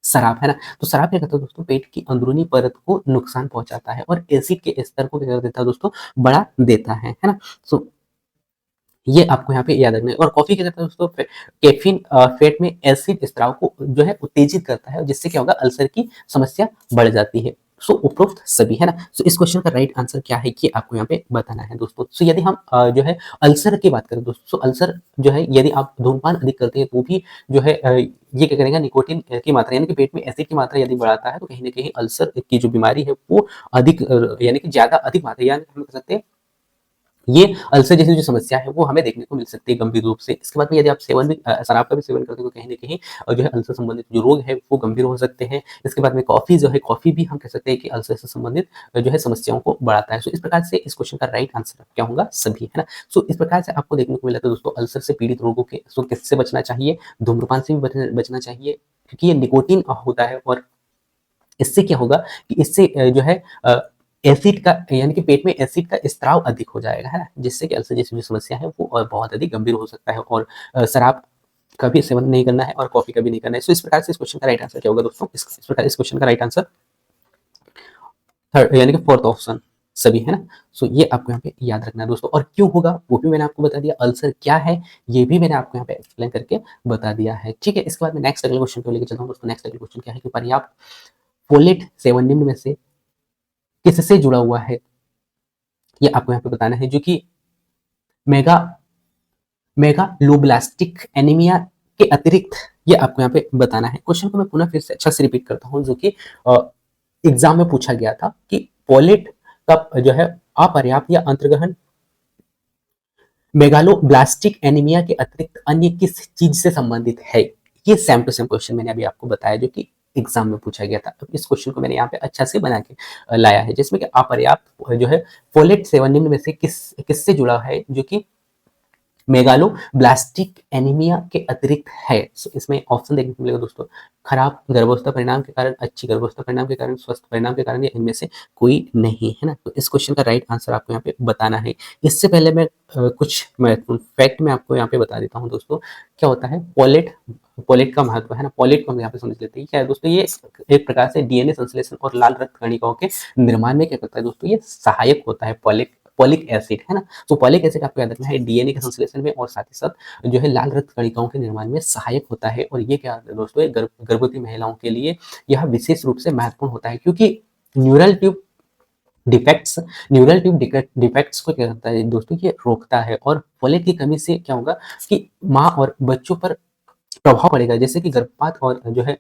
शराब, है ना। तो शराब क्या करता है दोस्तों, पेट की अंदरूनी परत को नुकसान पहुंचाता है, और एसिड के स्तर को क्या कर देता है दोस्तों, बढ़ा देता है ना। सो ये आपको यहाँ पे याद रखना है। और कॉफी क्या करता है दोस्तों, कैफीन फैट में एसिड स्त्राव को जो है उत्तेजित करता है, जिससे क्या होगा, अल्सर की समस्या बढ़ जाती है। सो उपरोक्त सभी, है ना। सो इस क्वेश्चन का राइट आंसर क्या है ये आपको यहाँ पे बताना है दोस्तों। सो यदि हम जो है अल्सर की बात करें दोस्तों, सो अल्सर जो है यदि आप धूम्रपान अधिक करते हैं तो भी जो है ये क्या करेगा, निकोटीन की मात्रा यानी कि पेट में एसिड की मात्रा यदि बढ़ाता है तो कहीं ना कहीं अल्सर की जो बीमारी है वो अधिक यानी कि ज्यादा अधिक मात्रा, यानी हम कह सकते हैं ये अल्सर जैसी जो समस्या है वो हमें देखने को मिल सकती है गंभीर रूप से। इसके बाद में यदि आप सेवन भी शराब का भी सेवन करते हो तो कहीं न कहीं जो है अल्सर संबंधित जो रोग है वो गंभीर हो सकते हैं। इसके बाद में कॉफ़ी जो है, कॉफ़ी भी हम कह सकते हैं कि अल्सर से संबंधित जो है समस्याओं को बढ़ाता है। सो इस प्रकार से इस क्वेश्चन का राइट आंसर क्या होगा, सभी, है ना। सो इस प्रकार से आपको देखने को मिला था दोस्तों अल्सर से पीड़ित लोगों के सो किससे बचना चाहिए, धूम्रपान से भी बचना चाहिए क्योंकि ये निकोटीन होता है और इससे क्या होगा कि इससे जो है एसिड का यानी कि पेट में एसिड का स्त्राव अधिक हो जाएगा, है ना, जिससे कि अल्सर जैसी जो समस्या है वो और बहुत अधिक गंभीर हो सकता है और शराब का भी सेवन नहीं करना है और कॉफी का भी नहीं करना है। सो इस प्रकार से इस क्वेश्चन का राइट आंसर क्या होगा दोस्तों, इस प्रकार इस क्वेश्चन का राइट आंसर थर्ड यानी कि फोर्थ ऑप्शन सभी, है ना। सो ये आपको यहाँ पे याद रखना है दोस्तों, और क्यों होगा वो भी मैंने आपको बता दिया, अल्सर क्या है ये भी मैंने आपको यहाँ पे एक्सप्लेन करके बता दिया है, ठीक है। इसके बाद में नेक्स्ट अगले क्वेश्चन को लेकर चलता हूँ दोस्तों। नेक्स्ट अगले क्वेश्चन क्या है कि पर्याप्त फोलेट सेवन निम्न में से किससे जुड़ा हुआ है, ये आपको यहाँ पे बताना है, जो कि मेगा मेगालोब्लास्टिक एनीमिया के अतिरिक्त ये आपको यहाँ पे बताना है। क्वेश्चन को मैं पुनः फिर से अच्छा से रिपीट करता हूँ, जो कि एग्जाम में पूछा गया था कि पोलेट का जो है अपर्याप्त या अंतर्ग्रहण मेगालोब्लास्टिक एनीमिया के अतिरिक्त अन्य किस चीज से संबंधित है। ये सेम टू सेम क्वेश्चन मैंने अभी आपको बताया जो कि एग्जाम में पूछा गया था। अब इस क्वेश्चन को मैंने यहाँ पे अच्छा से बना के लाया है, जिसमें कि अपर्याप्त जो है फोलेट सेवन निम्न में से किससे जुड़ा है, जो कि मेगालोब्लास्टिक एनीमिया के अतिरिक्त है। सो इसमें ऑप्शन देखने को मिलेगा दोस्तों, खराब गर्भावस्था परिणाम के कारण, अच्छी गर्भावस्था परिणाम के कारण, स्वस्थ परिणाम के कारण, या इनमें से कोई नहीं, है ना। तो इस क्वेश्चन का राइट आंसर आपको यहाँ पे बताना है। इससे पहले मैं कुछ महत्वपूर्ण फैक्ट मैं आपको यहाँ पे बता देता हूँ दोस्तों। क्या होता है पोलेट, पोलेट का महत्व, है ना, पोलेट को हम यहाँ पे समझ लेते हैं। क्या है दोस्तों, ये एक प्रकार से डीएनए संश्लेषण और लाल रक्त कणिकाओं के निर्माण में क्या करता है दोस्तों, ये सहायक होता है, पोलिक एसिड, है ना। तो पोलिक एसिड आपको याद रखना है डीएनए के संश्लेषण में और साथ ही साथ जो है लाल रक्त कणिकाओं के निर्माण में सहायक होता है। और ये क्या है दोस्तों, गर्भवती महिलाओं के लिए यह विशेष रूप से महत्वपूर्ण होता है, क्योंकि neural tube defects neural tube defects को क्या करता है दोस्तों, ये रोकता है। और फोलेट की कमी से क्या होगा कि माँ और बच्चों पर प्रभाव पड़ेगा, जैसे कि गर्भपात और जो है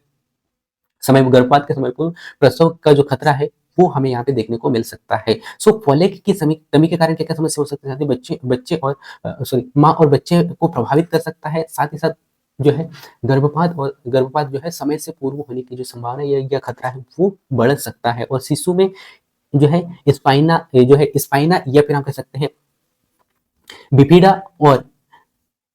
गर्भपात के समय पर प्रसव का जो खतरा है वो हमें यहाँ पे देखने को मिल सकता है। सो फोलेट की कमी के कारण क्या क्या समस्या हो सकती है, बच्चे बच्चे और सॉरी माँ और बच्चे को प्रभावित कर सकता है। साथ ही साथ जो है गर्भपात जो है समय से पूर्व होने की जो संभावना या खतरा है वो बढ़ सकता है। और शिशु में जो है स्पाइना या फिर हम कह सकते हैं बिपिडा और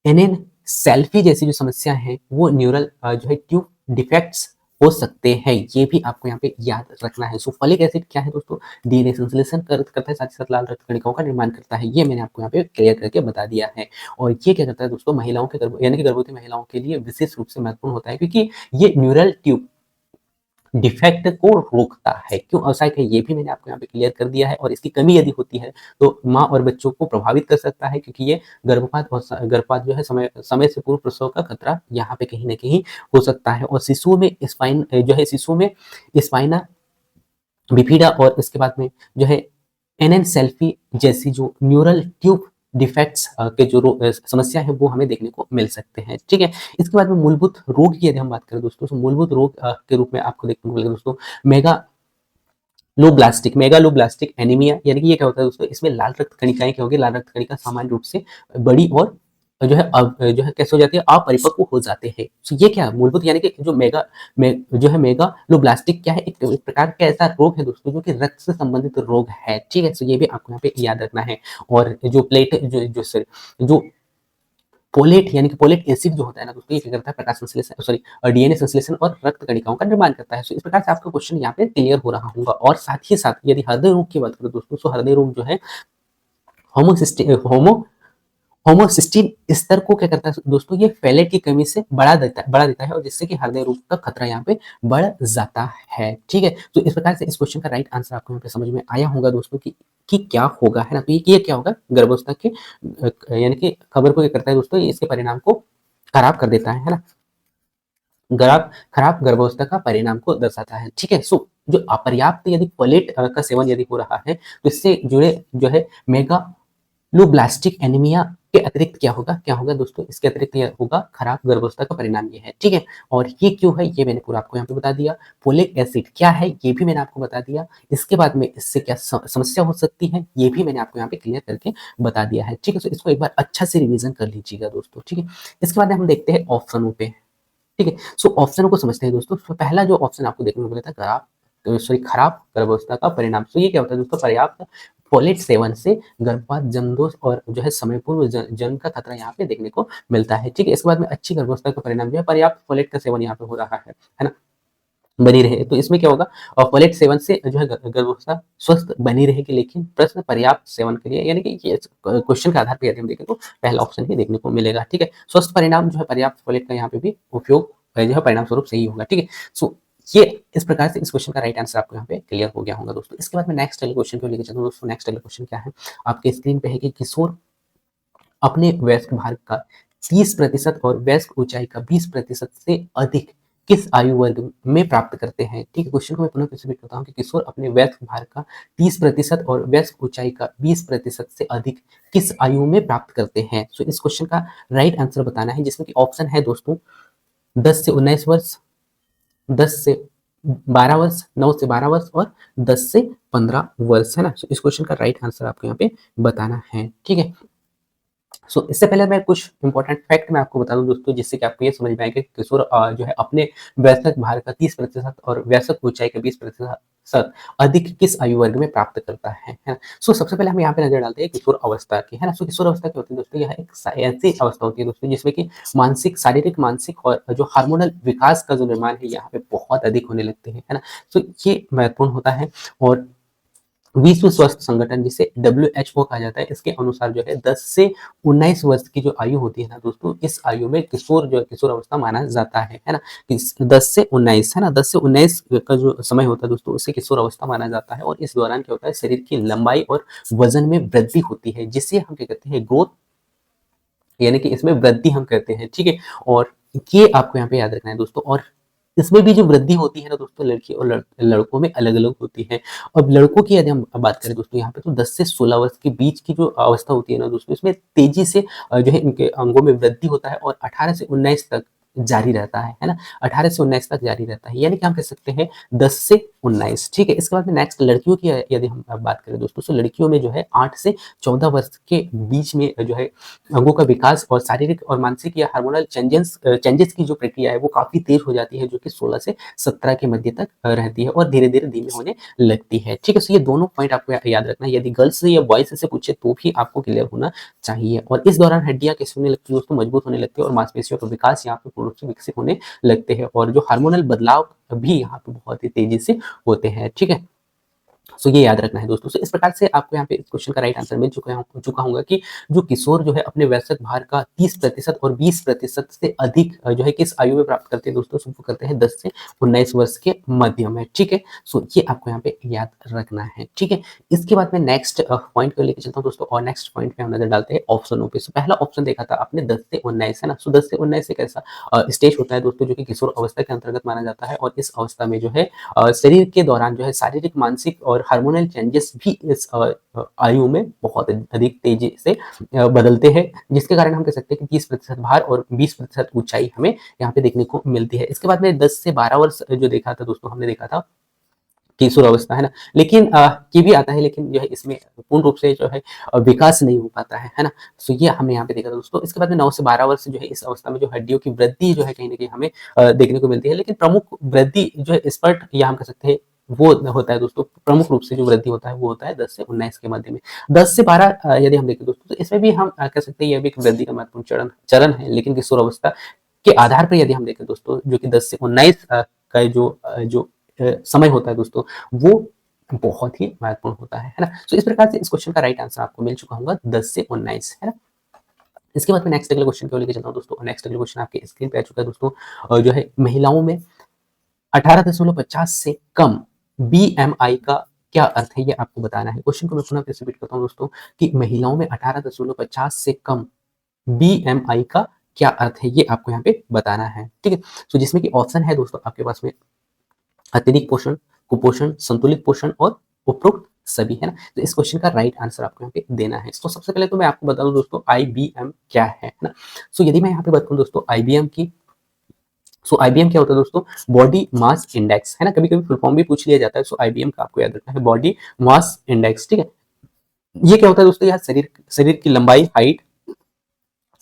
एनएन सेल्फी जैसी जो समस्या है वो न्यूरल जो है ट्यूब डिफेक्ट्स हो सकते हैं। ये भी आपको यहाँ पे याद रखना है। सो फोलिक एसिड क्या है दोस्तों, डीएनए संश्लेषण करता है, साथ ही साथ लाल रक्त कणिकाओं का निर्माण करता है। ये मैंने आपको यहाँ पे क्लियर करके बता दिया है। और ये क्या करता है दोस्तों, महिलाओं के यानी कि गर्भवती महिलाओं के लिए विशेष रूप से महत्वपूर्ण होता है, क्योंकि ये न्यूरल ट्यूब डिफेक्ट को रोकता है। क्यों आवश्यक है ये भी मैंने आपको यहाँ पे क्लियर कर दिया है। और इसकी कमी यदि होती है तो माँ और बच्चों को प्रभावित कर सकता है, क्योंकि ये गर्भपात जो है समय से पूर्व प्रसव का खतरा यहाँ पे कहीं ना कहीं हो सकता है। और शिशुओं में स्पाइना बिफिडा और इसके बाद में जो है एनेनसेल्फी जैसी जो न्यूरल ट्यूब डिफेक्ट्स के जो समस्या है वो हमें देखने को मिल सकते हैं, ठीक है। इसके बाद में मूलभूत रोग की यदि हम बात करें दोस्तों, तो मूलभूत रोग के रूप में आपको देखने को मिलेगा दोस्तों मेगालोब्लास्टिक एनीमिया, यानी कि ये क्या होता है दोस्तों, इसमें लाल रक्त कणिकाएं क्या होगी, लाल रक्त कणिका सामान्य रूप से बड़ी और जो है कैसे हो जाती है, अपरिपक्व हो जाते हैं। तो ये क्या मूलभूत यानी कि जो है मेगालोब्लास्टिक क्या है, एक प्रकार का ऐसा रोग है दोस्तों जो कि रक्त से संबंधित रोग है, ठीक है। तो ये भी आपको यहाँ पे याद रखना है। और जो प्लेट जो पोलेट यानी कि पोलेट एसिड जो होता है ना दोस्तों, ये क्या करता है, प्रकाश संश्लेषण सॉरी डीएनए संश्लेषण और रक्त कणिकाओं का निर्माण करता है। तो इस प्रकार से आपका क्वेश्चन यहाँ पे क्लियर हो रहा होगा। और साथ ही साथ यदि हृदय रोग की बात करें दोस्तों, तो हृदय रोग जो है होमो होमोसिस्टीन स्तर को क्या करता है दोस्तों, ये फैलेट की कमी से बढ़ा देता है और जिससे कि हृदय रोग का खतरा यहाँ पे बढ़ जाता है, ठीक है। तो इस प्रकार से इस क्वेश्चन का राइट आंसर आपको यहाँ पे समझ में आया होगा दोस्तों कि क्या होगा, है ना। तो ये क्या होगा, गर्भावस्था के यानी कि खबर को क्या करता है दोस्तों, ये इसके परिणाम को खराब कर देता है ना, खराब गर्भावस्था का परिणाम को दर्शाता है, ठीक है। सो जो अपर्याप्त यदि फोलेट का सेवन यदि हो रहा है तो इससे जुड़े जो है मेगालोब्लास्टिक एनीमिया के अतिरिक्त क्या होगा दोस्तों, इसके अतिरिक्त ये होगा खराब गर्भावस्था का परिणाम ये है, ठीक है। और ये क्यों है ये मैंने पूरा आपको यहाँ पे बता दिया। फोलिक एसिड क्या है ये भी मैंने आपको बता दिया। इसके बाद में इससे क्या समस्या हो सकती है ये भी मैंने आपको यहाँ पे क्लियर करके बता दिया है, ठीक है। तो इसको एक बार अच्छा से रिविजन कर लीजिएगा दोस्तों, ठीक है। इसके बाद हम देखते हैं ऑप्शनों पे, ठीक है। सो ऑप्शनों को समझते हैं दोस्तों। तो पहला जो ऑप्शन आपको देखने को मिला था खराब गर्भावस्था का परिणाम। तो ये क्या होता है दोस्तों, पर्याप्त फोलेट सेवन से गर्भपात, जमदोष और जो है समय पूर्व जन्म का खतरा यहाँ पे देखने को मिलता है, ठीक है। इसके बाद में अच्छी गर्भावस्था का परिणाम जो है पर्याप्त फोलेट का सेवन यहाँ पे हो रहा है ना, बनी रहे। तो इसमें क्या होगा, फोलेट सेवन से जो है गर्भावस्था स्वस्थ बनी रहेगी। लेकिन प्रश्न पर्याप्त सेवन के लिए, यानी कि ये क्वेश्चन के आधार पर यदि हम देखें तो पहला ऑप्शन ही देखने को मिलेगा, ठीक है। स्वस्थ परिणाम जो है पर्याप्त फोलेट का यहाँ पे भी उपयोग जो है परिणाम स्वरूप सही होगा, ठीक है। सो ये इस प्रकार से इस क्वेश्चन का राइट आंसर आपको यहाँ पे क्लियर हो गया होगा दोस्तों। इसके बाद में नेक्स्ट वाले क्वेश्चन को लेकर चलूँ दोस्तों। नेक्स्ट वाले क्वेश्चन क्या है, आपके स्क्रीन पे है कि किशोर अपने वयस्क भार का 30% और वयस्क ऊंचाई का 20% से अधिक किस आयु वर्ग में प्राप्त करते हैं, ठीक है। क्वेश्चन को मैं पुनः फिर से रिपीट करता हूँ कि किशोर अपने वयस्क भार का 30% और वयस्क ऊंचाई का 20% से अधिक किस आयु में प्राप्त करते हैं। तो इस क्वेश्चन का राइट आंसर बताना है, जिसमें कि ऑप्शन है दोस्तों 10 से 19 वर्ष, 10 से 12 वर्ष, 9 से 12 वर्ष और 10 से 15 वर्ष, है ना। तो इस क्वेश्चन का राइट आंसर आपको यहाँ पे बताना है, ठीक है। इससे पहले मैं कुछ इंपॉर्टेंट फैक्ट मैं आपको बता दूं दोस्तों, जिससे कि आपको ये समझ में आएगा कि किशोर जो है अपने वयस्क भार का 30% और वयस्क ऊंचाई का 20% अधिक किस आयु वर्ग में प्राप्त करता है ना। सबसे पहले हम यहाँ पे नजर डालते हैं किशोर अवस्था की, है ना। किशोर अवस्था क्या होती है दोस्तों, यह एक ऐसी अवस्था होती है दोस्तों जिसमें कि मानसिक, शारीरिक, मानसिक और जो हार्मोनल विकास का जो निर्माण है यहाँ पे बहुत अधिक होने लगते हैं, है ना। ये महत्वपूर्ण होता है। और विश्व स्वास्थ्य संगठन, जिसे WHO कहा जाता है, इसके अनुसार जो है 10 से 19 वर्ष की जो आयु होती है ना दोस्तों, इस आयु में किशोर जो है किशोर अवस्था माना जाता है ना। 10 से 19, है ना, 10 से 19 का जो समय होता है दोस्तों, उसे किशोर अवस्था माना जाता है। और इस दौरान क्या होता है, शरीर की लंबाई और वजन में वृद्धि होती है, जिसे हम क्या कहते हैं, ग्रोथ, यानी कि इसमें वृद्धि हम कहते हैं, ठीक है। और ये आपको यहाँ पे याद रखना है दोस्तों। और इसमें भी जो वृद्धि होती है ना दोस्तों, लड़की और लड़कों में अलग अलग होती है। अब लड़कों की यदि हम बात करें दोस्तों, यहाँ पे तो 10 से 16 वर्ष के बीच की जो अवस्था होती है ना दोस्तों, इसमें तेजी से जो है इनके अंगों में वृद्धि होता है और 18 से 19 तक जारी रहता है ना। 18 से 19 तक जारी रहता है, यानी कि हम कह सकते हैं 10 से 19, ठीक है। इसके बाद में नेक्स्ट लड़कियों की यदि हम बात करें दोस्तों, तो लड़कियों में जो है 8 से 14 वर्ष के बीच में जो है अंगों का विकास और शारीरिक और मानसिक या हार्मोनल चेंजेस की जो प्रक्रिया है वो काफी तेज हो जाती है, जो कि 16 से 17 के मध्य तक रहती है और धीरे धीरे धीमे होने लगती है, ठीक है। ये दोनों पॉइंट आपको याद रखना है। यदि गर्ल्स या बॉयज से पूछे तो भी आपको क्लियर होना चाहिए। और इस दौरान हड्डियां कैसे होने लगती है दोस्तों, मजबूत होने लगती है और मांसपेशियों का विकास यहाँ पे पूर्ण रूप से विकसित होने लगते हैं। और जो हार्मोनल बदलाव भी यहाँ पे बहुत ही तेजी से होते हैं, ठीक है। ये याद रखना है दोस्तों। इस प्रकार से आपको यहाँ पे इस क्वेश्चन का राइट आंसर मिल चुका होगा कि जो किशोर जो है अपने वयस्क भार का 30% और 20% से अधिक जो है किस आयु में प्राप्त करते हैं दोस्तों, वो करते हैं 10 से 19 वर्ष के मध्य में, ठीक है। ये आपको यहाँ पे याद रखना है, ठीक है। इसके बाद में नेक्स्ट पॉइंट को लेकर चलता हूँ दोस्तों। और नेक्स्ट पॉइंट पे हम नजर डालते हैं ऑप्शनों पे। पहला ऑप्शन देखा था आपने 10 से 19, है ना। 10 से 19 एक ऐसा स्टेज होता है दोस्तों जो कि किशोर अवस्था के अंतर्गत माना जाता है। और इस अवस्था में जो है शरीर के दौरान जो है शारीरिक, मानसिक और हार्मोनल चेंजेस भी इस आयु में बहुत अधिक तेजी से बदलते हैं, जिसके कारण हम कह सकते हैं कि 30% भार और 20% ऊंचाई हमें यहाँ पे देखने को मिलती है। इसके बाद में 10 से 12 वर्ष जो देखा था दोस्तों, हमने देखा था किशोर अवस्था, है ना। लेकिन ये भी आता है, लेकिन जो है इसमें पूर्ण रूप से जो है विकास नहीं हो पाता है ना। ये हमने यहाँ पे देखा था दोस्तों। इसके बाद में 9 से 12 वर्ष जो है इस अवस्था में जो हड्डियों की वृद्धि जो है कहीं ना कहीं हमें देखने को मिलती है। लेकिन प्रमुख वृद्धि जो है स्पर्ट, या हम कह सकते हैं वो होता है दोस्तों, प्रमुख रूप से जो वृद्धि होता है वो होता है 10 से 19 के मध्य में। 10 से 12 यदि हम देखें दोस्तों, तो इसमें भी हम कह सकते हैं यह भी एक वृद्धि का महत्वपूर्ण चरण है। लेकिन किशोर अवस्था के आधार पर यदि हम देखें दोस्तों, जो कि 10 से 19 का जो समय होता है दोस्तों, वो बहुत ही महत्वपूर्ण होता है ना। इस प्रकार से इस क्वेश्चन का राइट आंसर आपको मिल चुका होगा 10 से 19, है ना। इसके बाद में नेक्स्ट अगले क्वेश्चन को लेकर चलता हूँ दोस्तों। नेक्स्ट अगले क्वेश्चन आपके स्क्रीन पे आ चुका है दोस्तों। जो है महिलाओं में 18.50 से कम BMI का क्या अर्थ है, ये आपको बताना है। क्वेश्चन को मैं पुनः फिर से रिपीट करता हूँ दोस्तों कि महिलाओं में 18.50 से कम BMI का क्या अर्थ है, ये आपको यहाँ पे बताना है, ठीक है। जिसमें कि ऑप्शन है दोस्तों आपके पास में अत्यधिक पोषण, कुपोषण, संतुलित पोषण और उपरोक्त सभी, है ना। तो इस क्वेश्चन का राइट आंसर आपको यहाँ पे देना है। तो सबसे पहले तो मैं आपको बता दूं दोस्तों IBM क्या है ना। सो यदि मैं यहाँ पे बात करूँ दोस्तों IBM की, सो IBM क्या होता है दोस्तों, बॉडी मास इंडेक्स, है ना। कभी कभी फुल फॉर्म भी पूछ लिया जाता है। सो IBM का आपको याद रखना है बॉडी मास इंडेक्स, ठीक है। ये क्या होता है दोस्तों, यह शरीर शरीर की लंबाई, हाइट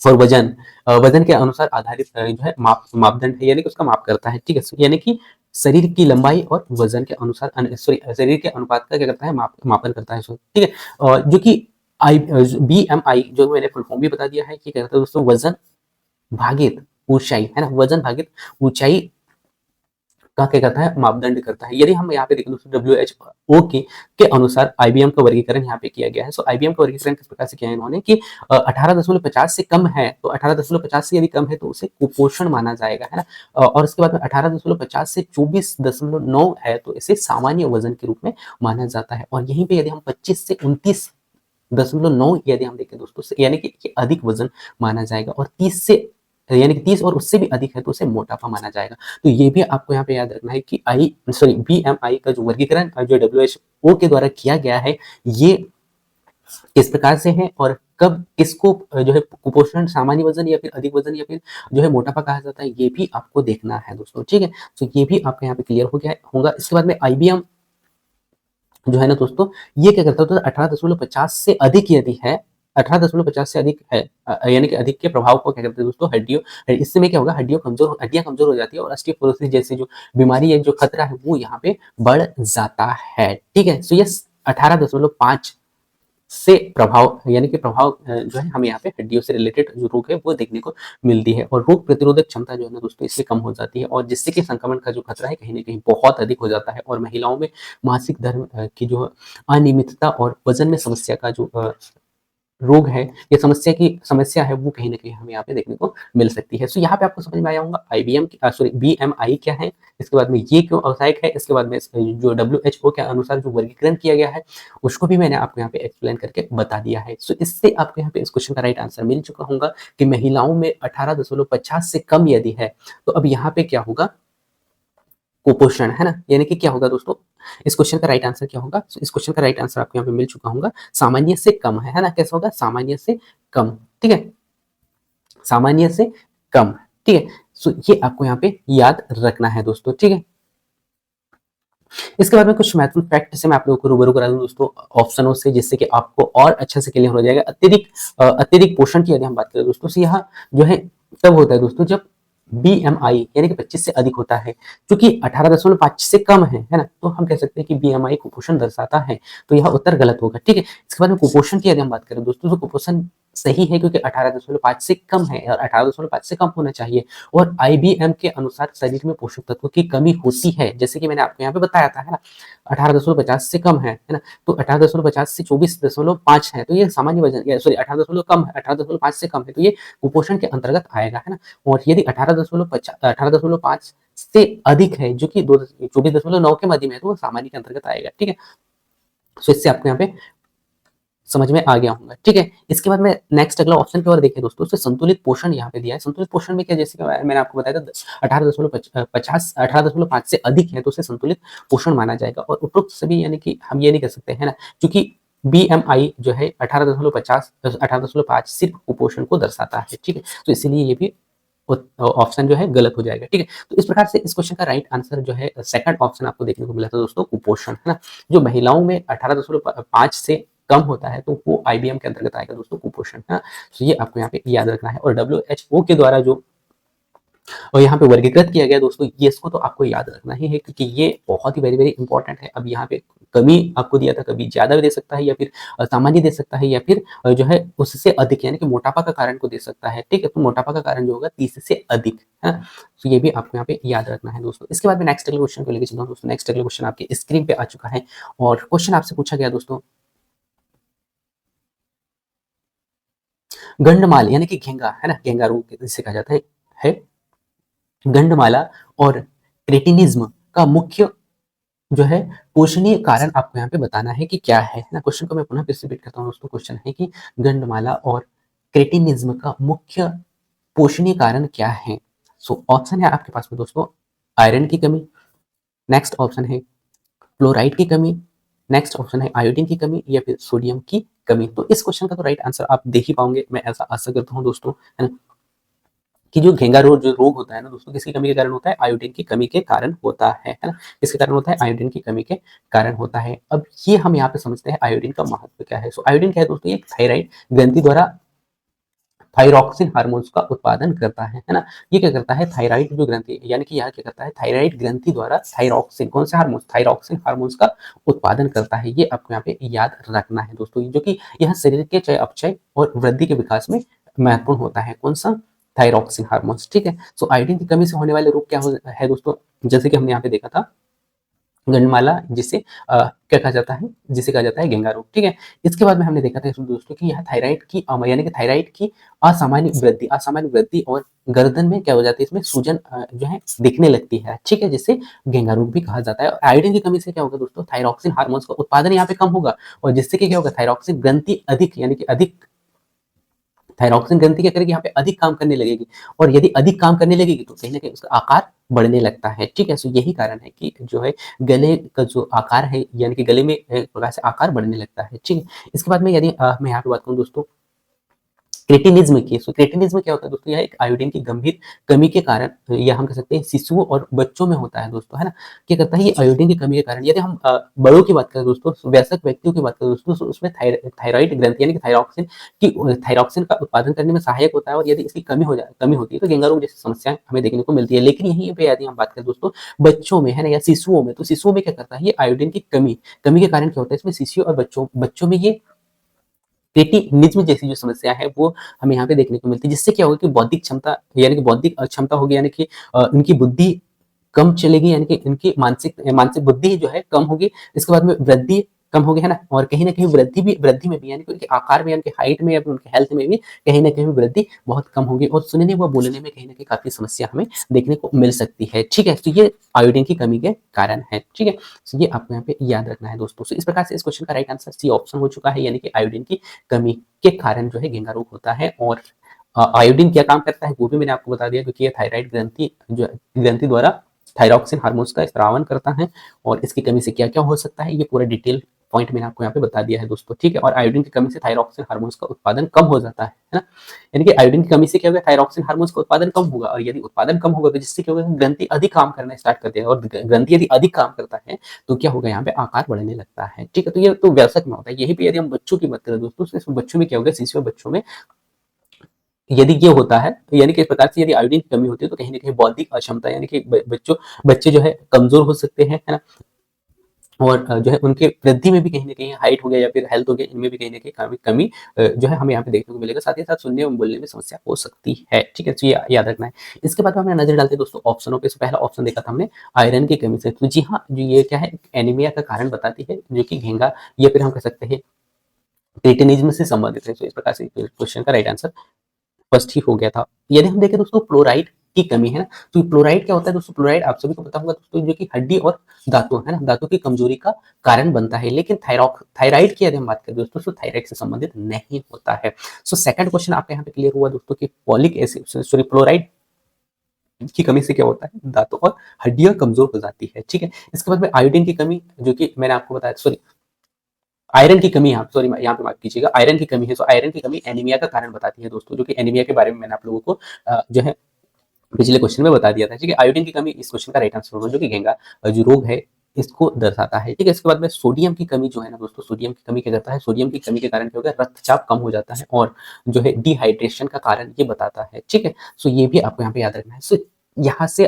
और वजन, वजन के अनुसार आधारित जो है मापदंड है, यानी कि उसका माप करता है, ठीक है। यानी कि शरीर की लंबाई और वजन के अनुसार सॉरी शरीर के अनुपात का क्या करता है, मापन करता है, ठीक है। जो कि BMI जो मैंने फुल फॉर्म भी बता दिया है कि क्या करता है दोस्तों, वजन भागित ऊंचाई, है ना, वजन भागित ऊंचाई का क्या करता है, मापदंड करता है। यदि हम यहाँ पे देखें दोस्तों WHO के अनुसार IBM का वर्गीकरण यहाँ पे किया गया है। सो IBM का वर्गीकरण किस प्रकार से किया है इन्होंने कि 18.50 से कम है, तो 18.50 से यदि कम है तो उसे कुपोषण माना जाएगा, है ना। और उसके बाद में 18.50 से 24.9 है तो इसे सामान्य वजन के रूप में माना जाता है। और यहीं पे यदि हम 25 से 29.9 यदि हम देखें दोस्तों, यानी कि ये अधिक वजन माना जाएगा। और 30 से यानी कि 30 और उससे भी अधिक है तो उसे मोटापा माना जाएगा। तो ये भी आपको यहाँ पे याद रखना है कि BMI का जो वर्गीकरण जो WHO के द्वारा किया गया है, ये किस प्रकार से है और कब किसको जो है कुपोषण, सामान्य वजन या फिर अधिक वजन या फिर जो है मोटापा कहा जाता है, ये भी आपको देखना है दोस्तों, ठीक है। तो ये भी आपका यहाँ पे क्लियर हो गया होगा। इसके बाद में IBM जो है ना दोस्तों, ये क्या करता है, 18.50 से अधिक यदि है, 18.50 से अधिक है, यानी कि अधिक के प्रभाव को क्या करते हैं दोस्तों, हड्डियों, इससे में क्या होगा, हड्डियां कमजोर हो जाती है और ऑस्टियोपोरोसिस जैसे जो बीमारी है, जो खतरा है, वो यहाँ पे बढ़ जाता है, ठीक है। सो ये 18.5 से प्रभाव, यानी कि प्रभाव जो है हमें यहाँ पे हड्डियों से रिलेटेड जो रोग है वो देखने को मिलती है। और रोग प्रतिरोधक क्षमता जो है ना दोस्तों, इससे कम हो जाती है, और जिससे कि संक्रमण का जो खतरा है कहीं ना कहीं बहुत अधिक हो जाता है। और महिलाओं में मासिक धर्म की जो अनियमितता और वजन में समस्या का जो रोग है, ये समस्या है, वो कहीं ना कहीं हमें यहाँ पे देखने को मिल सकती है। सो यहाँ पे आपको समझ में आया होगा BMI क्या है, इसके बाद में ये क्यों औसहायक है, इसके बाद में जो WHO के अनुसार जो वर्गीकरण किया गया है उसको भी मैंने आपको यहाँ पे एक्सप्लेन करके बता दिया है। सो इससे आपको यहाँ पे इस क्वेश्चन का राइट आंसर मिल चुका होगा कि महिलाओं में 18.50 से कम यदि है तो अब यहाँ पे क्या होगा, कुपोषण, है ना। यानी कि क्या होगा दोस्तों, इस क्वेश्चन का राइट आंसर क्या होगा, इस क्वेश्चन का राइट आंसर आपको यहाँ पे मिल चुका होगा, सामान्य से कम है ना। कैसा होगा, सामान्य से कम, ठीक है, सामान्य से कम, ठीक है। सो ये आपको यहाँ पे याद रखना है दोस्तों, ठीक है। इसके बाद में कुछ महत्वपूर्ण फैक्ट से मैं आप लोगों को रूबरू करा दूं दोस्तों ऑप्शनों से, जिससे कि आपको और अच्छे से क्लियर हो जाएगा। अत्यधिक पोषण की यदि हम बात करें दोस्तों, यहाँ जो है तब होता है दोस्तों जब BMI यानी कि 25 से अधिक होता है, क्योंकि 18.5 से कम है ना, तो हम कह सकते हैं कि BMI कुपोषण दर्शाता है। तो यह उत्तर गलत होगा, ठीक है। इसके बाद में कुपोषण की यदि हम बात करें दोस्तों, तो कुपोषण सही है क्योंकि 18.5 से कम है और 18.5 से कम होना चाहिए। और IBM के अनुसार शरीर में पोषक तत्वों की कमी होती है, जैसे कि मैंने आपको यहाँ पे बताया था, है ना। 18.50 से कम है ना, तो 18.50 से 24.5 है, तो ये सामान्य वजन, सॉरी 18 कम है, 18.5 से कम है, तो ये कुपोषण के अंतर्गत आएगा, है ना। और यदि 18.5 से अधिक है, जो कि 24.9 के मध्य में है, तो वो सामान्य के अंतर्गत आएगा, ठीक है। तो इससे आपको यहाँ पे समझ में आ गया होगा, ठीक है। इसके बाद में नेक्स्ट अगला ऑप्शन की ओर देखें दोस्तों, तो संतुलित पोषण यहाँ पे दिया है। संतुलित पोषण में क्या, जैसे कि मैंने आपको बताया था 18.5 से अधिक है तो उसे संतुलित पोषण माना जाएगा। और उपरोक्त सभी, यानी कि हम ये नहीं कर सकते, है ना, क्योंकि BMI जो है 18.5 सिर्फ कुपोषण को दर्शाता है, ठीक है। तो इसीलिए ये भी ऑप्शन जो है गलत हो जाएगा, ठीक है। तो इस प्रकार से इस क्वेश्चन का राइट आंसर जो है सेकंड ऑप्शन आपको देखने को मिला था दोस्तों, कुपोषण, है ना। जो महिलाओं में 18.5 से कम होता है तो वो IBM के अंतर्गत आएगा दोस्तों, कुपोषण, है ना। तो ये आपको यहाँ पे याद रखना है। और WHO के द्वारा जो और यहाँ पे वर्गीकृत किया गया दोस्तों, ये इसको तो आपको याद रखना ही है क्योंकि ये बहुत ही वेरी वेरी इंपॉर्टेंट है। अब यहाँ पे कमी आपको दिया था, कभी ज्यादा भी दे सकता है या फिर सामान्य दे सकता है या फिर जो है उससे अधिक, यानी कि मोटापा का कारण को दे सकता है, ठीक है। तो मोटापा का कारण जो होगा 30 से अधिक, है ना। तो ये भी आपको यहाँ पे याद रखना है दोस्तों। इसके बाद में नेक्स्ट अगले क्वेश्चन को लेकर चलता हूँ दोस्तों। नेक्स्ट अगले क्वेश्चन आपके स्क्रीन पे आ चुका है और क्वेश्चन आपसे पूछा गया दोस्तों, गंडमाल यानी कि घेंगा, है ना, घेंगा रोग जिसे कहा जाता है गंडमाला और क्रेटिनिज्म का मुख्य जो है पोषणीय कारण आपको यहाँ पे बताना है कि क्या है ना। क्वेश्चन को मैं पुनः फिर से रिपीट करता हूँ दोस्तों। क्वेश्चन है कि गंडमाला और क्रेटिनिज्म का मुख्य पोषणीय कारण क्या है। सो ऑप्शन है आपके पास में दोस्तों, आयरन की कमी, नेक्स्ट ऑप्शन है फ्लोराइड की कमी, नेक्स्ट ऑप्शन है आयोडीन की कमी या फिर सोडियम की कमी। तो इस क्वेश्चन का तो राइट आंसर आप देख ही पाओगे, मैं ऐसा आशा करता हूँ दोस्तों, है ना, कि जो घेंगा रोग जो रोग होता है ना दोस्तों, किसकी कमी के कारण होता है? आयोडीन की कमी के कारण होता है ना? किसके कारण होता है? आयोडीन की कमी के कारण होता है। अब ये हम यहाँ पे समझते हैं आयोडीन का महत्व क्या है। सो आयोडीन क्या है दोस्तों? ये थायराइड ग्रंथि द्वारा थायरॉक्सिन हार्मोन्स का उत्पादन करता है ना? ये क्या करता है? थायराइड जो ग्रंथि यानी कि यहाँ क्या करता है? थायराइड ग्रंथि द्वारा थायरॉक्सिन, कौन सा हार्मोन? थायरॉक्सिन हार्मोन्स का उत्पादन करता है। ये आपको यहाँ पे याद रखना है दोस्तों, जो कि यह शरीर के चय अपचय और वृद्धि के विकास में महत्वपूर्ण होता है। कौन सा? थायरॉक्सिन हार्मोन्स, ठीक है। सो आयोडीन की कमी से होने वाले रोग क्या है दोस्तों? जैसे कि हमने यहाँ पे देखा था गंडमाला, जिसे क्या कहा जाता है? जिसे कहा जाता है घेंगा रोग, ठीक है। इसके बाद में हमने देखा था इसमें दोस्तों कि यह थायराइड की यानी कि थायराइड की असामान्य वृद्धि और गर्दन में क्या हो जाती है? इसमें सूजन जो है दिखने लगती है, ठीक है, जिसे घेंगा रोग भी कहा जाता है। और आयोडीन की कमी से क्या होगा दोस्तों? थायरॉक्सिन हार्मोन्स का उत्पादन यहाँ पे कम होगा, और जिससे कि क्या होगा? थायरॉक्सिन ग्रंथि अधिक यानी कि अधिक थायरॉक्सिन ग्रंथि क्या करेगी? यहाँ पे अधिक काम करने लगेगी, और यदि अधिक काम करने लगेगी तो कहीं ना कहीं उसका आकार बढ़ने लगता है, ठीक है। सो यही कारण है कि जो है गले का जो आकार है, यानी कि गले में एक प्रकार से आकार बढ़ने लगता है, ठीक है। इसके बाद में यदि मैं यहाँ पे बात करूँ दोस्तों क्रेटिनिज्म की, सो क्रेटिनिज्म क्या होता है दोस्तों? यह एक आयोडीन की गंभीर कमी के कारण, या हम कह सकते हैं शिशुओं और बच्चों में होता है दोस्तों, है ना। क्या करता है? ये आयोडीन की कमी के कारण, यदि हम बड़ों की बात करें दोस्तों, वयस्क व्यक्तियों की बात करें दोस्तों, तो उसमें थायराइड ग्रंथि यानी कि थायरॉक्सिन का उत्पादन करने में सहायक होता है, और यदि इसकी कमी होती है तो घेंगा रोग जैसी समस्याएं हमें देखने को मिलती है। लेकिन यहीं पे यदि हम बात करें दोस्तों बच्चों में, है ना, या शिशुओं में, तो शिशुओं में क्या करता है? ये आयोडीन की कमी के कारण क्या होता है? इसमें शिशुओं और बच्चों में ये क्रिएटिनिज्म जैसी जो समस्या है वो हमें यहाँ पे देखने को मिलती है, जिससे क्या होगा कि बौद्धिक क्षमता यानी कि बौद्धिक क्षमता होगी, यानी कि इनकी बुद्धि कम चलेगी, यानी कि इनकी मानसिक मानसिक बुद्धि जो है कम होगी। इसके बाद में वृद्धि कम होगी, है ना, और कहीं ना कहीं वृद्धि में भी, यानी कि उनके आकार में, उनके हाइट में या फिर उनके हेल्थ में भी कहीं ना कहीं वृद्धि बहुत कम होगी, और सुनने व बोलने में कहीं ना कहीं काफी समस्या हमें देखने को मिल सकती है, ठीक है। तो ये आयोडीन की कमी के कारण है, ठीक है। तो ये आपको यहाँ पे याद रखना है दोस्तों। तो इस प्रकार से इस क्वेश्चन का राइट आंसर सी ऑप्शन हो चुका है, यानी कि आयोडीन की कमी के कारण जो है घेंगा रोग होता है। और आयोडीन क्या काम करता है वो भी मैंने आपको बता दिया, क्योंकि ये थायराइड ग्रंथि द्वारा थायरॉक्सिन हार्मोन्स का स्रावन करता है, और इसकी कमी से क्या क्या हो सकता है ये पूरा डिटेल पॉइंट मैंने आपको यहाँ पे बता दिया है दोस्तों, ठीक है। और आयोडीन की कमी से थायरॉक्सिन हार्मोन्स का उत्पादन कम हो जाता है ना, यानी कि आयोडीन की कमी से क्या होगा? थायरॉक्सिन हार्मोन्स का उत्पादन कम होगा, और यदि उत्पादन कम होगा तो जिससे क्या होगा? ग्रंथि अधिक काम करना स्टार्ट कर देगा, और ग्रंथि यदि अधिक काम करता है तो क्या होगा? यहाँ पे आकार बढ़ने लगता है, ठीक है। तो ये तो वयस्क में होता है। यही पे यदि हम बच्चों की बात करें दोस्तों, तो इसमें बच्चों में क्या होगा? शिशु बच्चों में यदि ये होता है, तो यानी कि इस प्रकार से यदि आयोडीन की कमी होती है तो कहीं न कहीं बौद्धिक अक्षमता, यानी कि बच्चे जो है कमज़ोर हो सकते हैं, है ना? और जो है उनके वृद्धि में भी कहीं न कहीं हाइट हो गया या फिर हेल्थ हो गया, इनमें भी कहीं न कहीं काफ़ी कमी जो है हमें यहाँ पे देखने को मिलेगा। साथ ही साथ सुनने एवं बोलने में समस्या हो सकती है, ठीक है? तो ये याद रखना है। इसके बाद हम नज़र डालते हैं दोस्तों ऑप्शनों पे। पहला ऑप्शन देखा था हमने आयरन की कमी से। तो जी हाँ, जो ये क्या है? एनीमिया का कारण बताती है, जो कि घेंगा या फिर हम कह सकते हैं क्रिटिनिज़्म से संबंधित है। तो इस प्रकार से क्वेश्चन का राइट आंसर फर्स्ट ही हो गया था। यदि हम देखें दोस्तों फ्लोराइड की कमी है ना, तो फ्लोराइड क्या होता है दोस्तों? फ्लोराइड आप सभी को पता होगा दोस्तों, जो कि हड्डी और दांतों, है ना, दांतों की कमजोरी का कारण बनता है। लेकिन थायराइड की यदि हम बात करें दोस्तों, तो थायराइड से संबंधित नहीं होता है। सो सेकंड क्वेश्चन आपके यहाँ पे क्लियर हुआ दोस्तों कि फॉलिक एसिड सॉरी फ्लोराइड की कमी से क्या होता है? दांतों और हड्डियां कमजोर हो जाती है, ठीक है। इसके बाद में आयोडीन की कमी, जो कि मैंने आपको बताया, सॉरी आयरन की कमी, यहाँ सॉरी यहाँ पे माफ कीजिएगा, आयरन की कमी है। सो आयरन की कमी एनीमिया का कारण बताती है दोस्तों, जो कि एनीमिया के बारे में मैंने आप लोगों को जो है पिछले क्वेश्चन में बता दिया था, ठीक है। आयोडीन की कमी इस क्वेश्चन का राइट आंसर होगा, जो कि घेंगा जो रोग है इसको दर्शाता है, ठीक है। इसके बाद में सोडियम की कमी जो है ना दोस्तों, सोडियम की कमी क्या करता है? सोडियम की कमी के कारण क्या होगा? रक्तचाप कम हो जाता है, और जो है डिहाइड्रेशन का कारण ये बताता है, ठीक है। सो ये भी आपको यहाँ पे याद रखना है। सो यहाँ से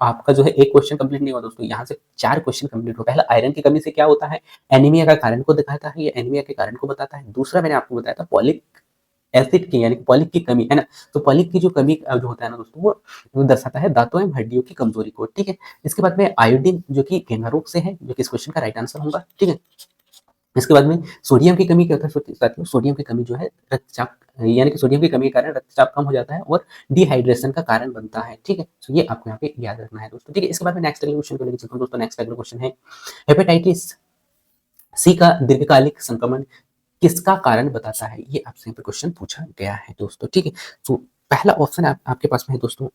आपका जो है एक क्वेश्चन कंप्लीट नहीं हुआ दोस्तों, यहाँ से 4 क्वेश्चन कंप्लीट हो। पहला आयरन की कमी से क्या होता है? एनीमिया का कारण को दिखाता है, ये एनीमिया के कारण को बताता है। दूसरा मैंने आपको बताया था पॉलिक एसिड की, यानी कि पॉलिक की कमी, है ना। तो पॉलिक की जो कमी जो होता है ना दोस्तों, वो दर्शाता है दांतों एवं हड्डियों की कमजोरी को, ठीक है। इसके बाद में आयोडीन, जो कि घेंगा रोग से है, जो कि इस क्वेश्चन का राइट आंसर होगा, ठीक है। इसके बाद में सोडियम की कमी क्या होता है साथियों? सोडियम की कमी जो है रक्तचाप, यानी कि सोडियम की कमी के कारण रक्तचाप कम हो जाता है और डिहाइड्रेशन का कारण बनता है, ठीक है। तो ये आपको यहाँ पे याद रखना है दोस्तों, ठीक है। इसके बाद में नेक्स्ट अगले क्वेश्चन को लेकर चलता हूँ दोस्तों। नेक्स्ट अगला क्वेश्चन है हेपेटाइटिस सी का दीर्घकालिक संक्रमण किसका कारण बताता है? ये आपसे यहाँ पे क्वेश्चन पूछा गया है दोस्तों, ठीक है। तो पहला ऑप्शन आपके पास में है दोस्तों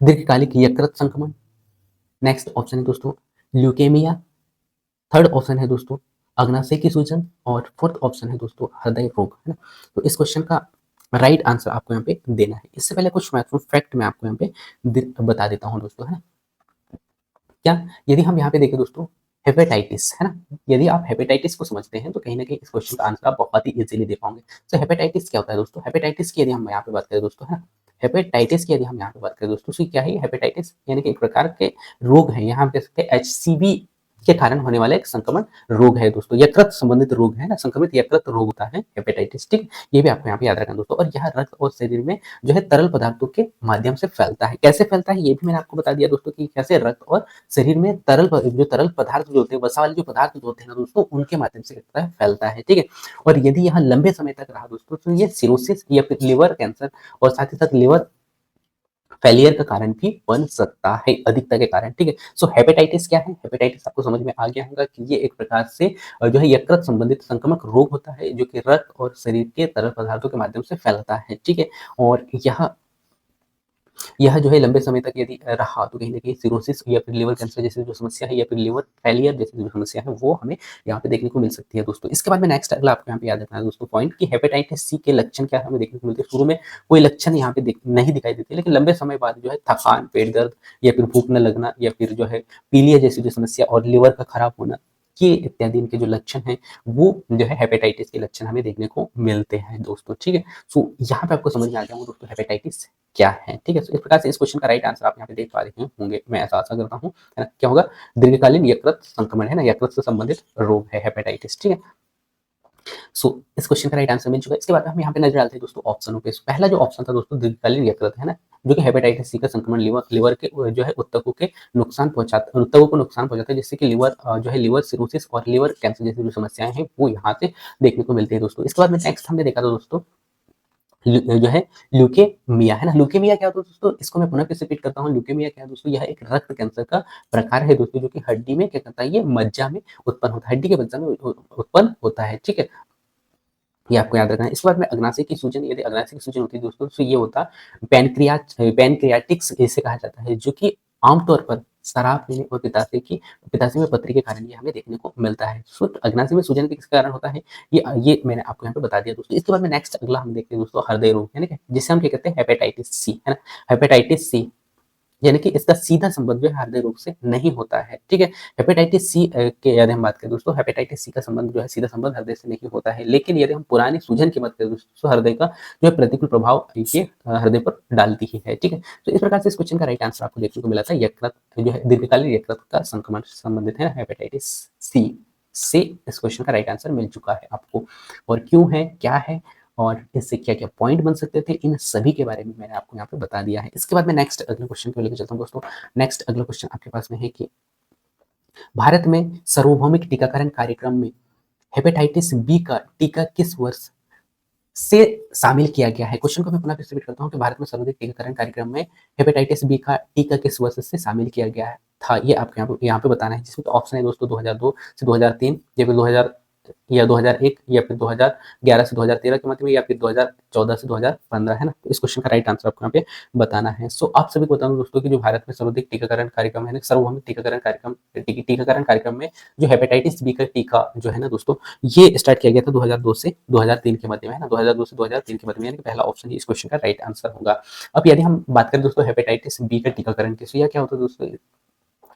दीर्घकालिक यकृत संक्रमण। नेक्स्ट ऑप्शन है दोस्तों ल्यूकेमिया, थर्ड ऑप्शन है दोस्तों अग्नाशय की सूजन और फोर्थ ऑप्शन है दोस्तों हृदय रोग, है ना। तो इस क्वेश्चन का राइट आंसर आपको यहाँ पे देना है। इससे पहले कुछ महत्वपूर्ण फैक्ट मैं आपको यहाँ पे बता देता हूँ दोस्तों, है ना। क्या, यदि हम यहाँ पे देखें दोस्तों हेपेटाइटिस, है ना, यदि आप हेपेटाइटिस को समझते हैं तो कहीं ना कहीं इस क्वेश्चन का आंसर आप बहुत ही इजीली दे पाओगे। तो हेपेटाइटिस क्या होता है दोस्तों, हेपेटाइटिस की यदि हम यहाँ पे बात करें दोस्तों, है ना, हेपेटाइटिस की यदि हम यहाँ पे बात करें दोस्तों, तो क्या है हेपेटाइटिस, यानी कि एक प्रकार के रोग है, यहाँ हम कह सकते हैं HCV के कारण होने वाला एक संक्रमण रोग है दोस्तों, यकृत संबंधित रोग है ना, संक्रमित यकृत रोग होता है हेपेटाइटिस, ठीक। ये भी आपको यहाँ पे याद रखना दोस्तों। और यह रक्त और शरीर में जो है तरल पदार्थों के माध्यम से फैलता है। कैसे फैलता है ये भी मैंने आपको बता दिया दोस्तों कि कैसे रक्त और शरीर में जो तरल पदार्थ जो होते हैं, वसा वाले जो पदार्थ जो होते हैं ना दोस्तों, उनके माध्यम से करता है फैलता है, ठीक है। और यदि यह लंबे समय तक रहा दोस्तों तो ये सिरोसिस या फिर लिवर कैंसर और साथ ही साथ लिवर फेलियर का कारण भी बन सकता है, अधिकता के कारण, ठीक है। सो हेपेटाइटिस क्या है, हेपेटाइटिस आपको समझ में आ गया होगा कि ये एक प्रकार से जो है यकृत संबंधित संक्रामक रोग होता है जो कि रक्त और शरीर के तरल पदार्थों के माध्यम से फैलता है, ठीक है। और यह जो है लंबे समय तक यदि रहा तो कहीं न कहीं सिरोसिस या फिर लिवर कैंसर जैसी जो समस्या है या फिर लिवर फेलियर जैसी जो समस्या है वो हमें यहाँ पे देखने को मिल सकती है दोस्तों। इसके बाद में नेक्स्ट अगला आपको यहाँ पे याद रखना है दोस्तों पॉइंट कि हेपेटाइटिस सी के लक्षण क्या हमें देखने को मिलते हैं। शुरू में कोई लक्षण यहाँ पे नहीं दिखाई देते, लेकिन लंबे समय बाद जो है थकान, पेट दर्द या फिर भूख न लगना या फिर जो है पीलिया जैसी जो समस्या और लिवर का खराब होना, ये इत्यादि इनके जो लक्षण हैं वो जो है हेपेटाइटिस के लक्षण हमें देखने को मिलते हैं दोस्तों, ठीक है। सो यहाँ पे आपको समझ में आ गया होगा दोस्तों हेपेटाइटिस क्या है, ठीक है। तो इस प्रकार से इस क्वेश्चन का राइट आंसर आप यहाँ पे देख पा रहे होंगे, मैं ऐसा आशा करता हूँ, है ना। क्या होगा, दीर्घकालीन यकृत संक्रमण, है ना, यकृत से संबंधित रोग है हेपेटाइटिस, ठीक है। सो इस क्वेश्चन का राइट आंसर मिल चुका है। इसके बाद हम यहाँ पे नजर डालते हैं दोस्तों ऑप्शनों पे। पहला जो ऑप्शन था दोस्तों दीर्घकालीन यकृत, है ना, जो कि हेपेटाइटिस सी का संक्रमण लिवर के जो है ऊतकों के ऊतकों को नुकसान पहुंचाता है, जिससे कि लिवर जो है लिवर सिरोसिस और लिवर कैंसर जैसी जो समस्याएं हैं वो यहाँ से देखने को मिलती है दोस्तों। इसके बाद में नेक्स्ट हमने देखा था दोस्तों जो है ल्यूकेमिया, है ना। ल्यूकेमिया क्या होता है दोस्तों, इसको मैं पुनः फिर से रिपीट करता हूँ। ल्यूकेमिया क्या है दोस्तों, यह एक रक्त कैंसर का प्रकार है दोस्तों, जो कि हड्डी में क्या करता है, ये मज्जा में उत्पन्न होता है, हड्डी के मज्जा में उत्पन्न होता है, ठीक है। ये आपको याद रखना है। इसके बाद में अग्नाशय की सूजन, यदि अग्नाशय की सूजन होती है दोस्तों तो ये होता पैनक्रियाटिक्स इसे कहा जाता है, जो कि आमतौर पर शराब पीने और पित्ताशय में पथरी के कारण ये हमें देखने को मिलता है। सो अग्नाशय में सूजन किस कारण होता है, ये मैंने आपको यहाँ पे बता दिया दोस्तों। इसके बाद में नेक्स्ट अगला हम देखते हैं दोस्तों हृदय रोग, है ना, जिसे हम क्या कहते हैं हेपेटाइटिस सी, है ना। हेपेटाइटिस सी यानी कि इसका सीधा संबंध जो है हृदय रोग से नहीं होता है, ठीक है। हेपेटाइटिस सी के यदि हम बात करें दोस्तों, हेपेटाइटिस सी का संबंध जो है सीधा संबंध हृदय से नहीं होता है, लेकिन यदि हम पुरानी सूजन की बात करें दोस्तों, हृदय का जो है प्रतिकूल प्रभाव ये हृदय पर डालती ही है, ठीक है। तो इस प्रकार से इस क्वेश्चन का राइट आंसर आपको देखने को मिला था यकृत जो है दीर्घकालीन यकृत का संक्रमण संबंधित है हेपेटाइटिस सी से। इस क्वेश्चन का राइट आंसर मिल चुका है आपको। और क्यों है, क्या है और इससे क्या-क्या पॉइंट बन सकते थे, इन सभी के बारे में मैंने आपको यहाँ पे बता दिया है। इसके बाद मैं नेक्स्ट अगले क्वेश्चन को लेकर चलता हूँ दोस्तों। नेक्स्ट अगला क्वेश्चन आपके पास में है कि भारत में सार्वभौमिक टीकाकरण कार्यक्रम में हेपेटाइटिस बी का टीका किस वर्ष से शामिल किया गया है? क्वेश्चन को मैं पुनः फिर से रिपीट करता हूँ कि भारत में सर्वाधिक टीकाकरण कार्यक्रम में हेपेटाइटिस बी का टीका किस वर्ष से शामिल किया गया है था, ये आपको यहाँ पे बताना है। जिसमें तो ऑप्शन है दोस्तों 2002 से 2003 या फिर 2000 या 2001 या फिर 2011 से 2013 के मध्य में या फिर 2014 से 2015, है ना। तो इस क्वेश्चन का राइट आंसर आपको यहाँ पे बताना है। सो आप सभी को बता दूं दोस्तों कि जो भारत में सर्वाधिक टीकाकरण कार्यक्रम है, सार्वभौमिक टीकाकरण कार्यक्रम में जो हेपेटाइटिस बी का टीका जो है ना दोस्तों, ये स्टार्ट किया गया था 2002 से 2003 के मध्य में, है ना, 2002 से 2003 के मध्य में, यानी कि पहला ऑप्शन ही इस क्वेश्चन का राइट आंसर होगा। अब यदि हम बात करें दोस्तों हेपेटाइटिस बी का टीकाकरण की, तो यह क्या होता है दोस्तों,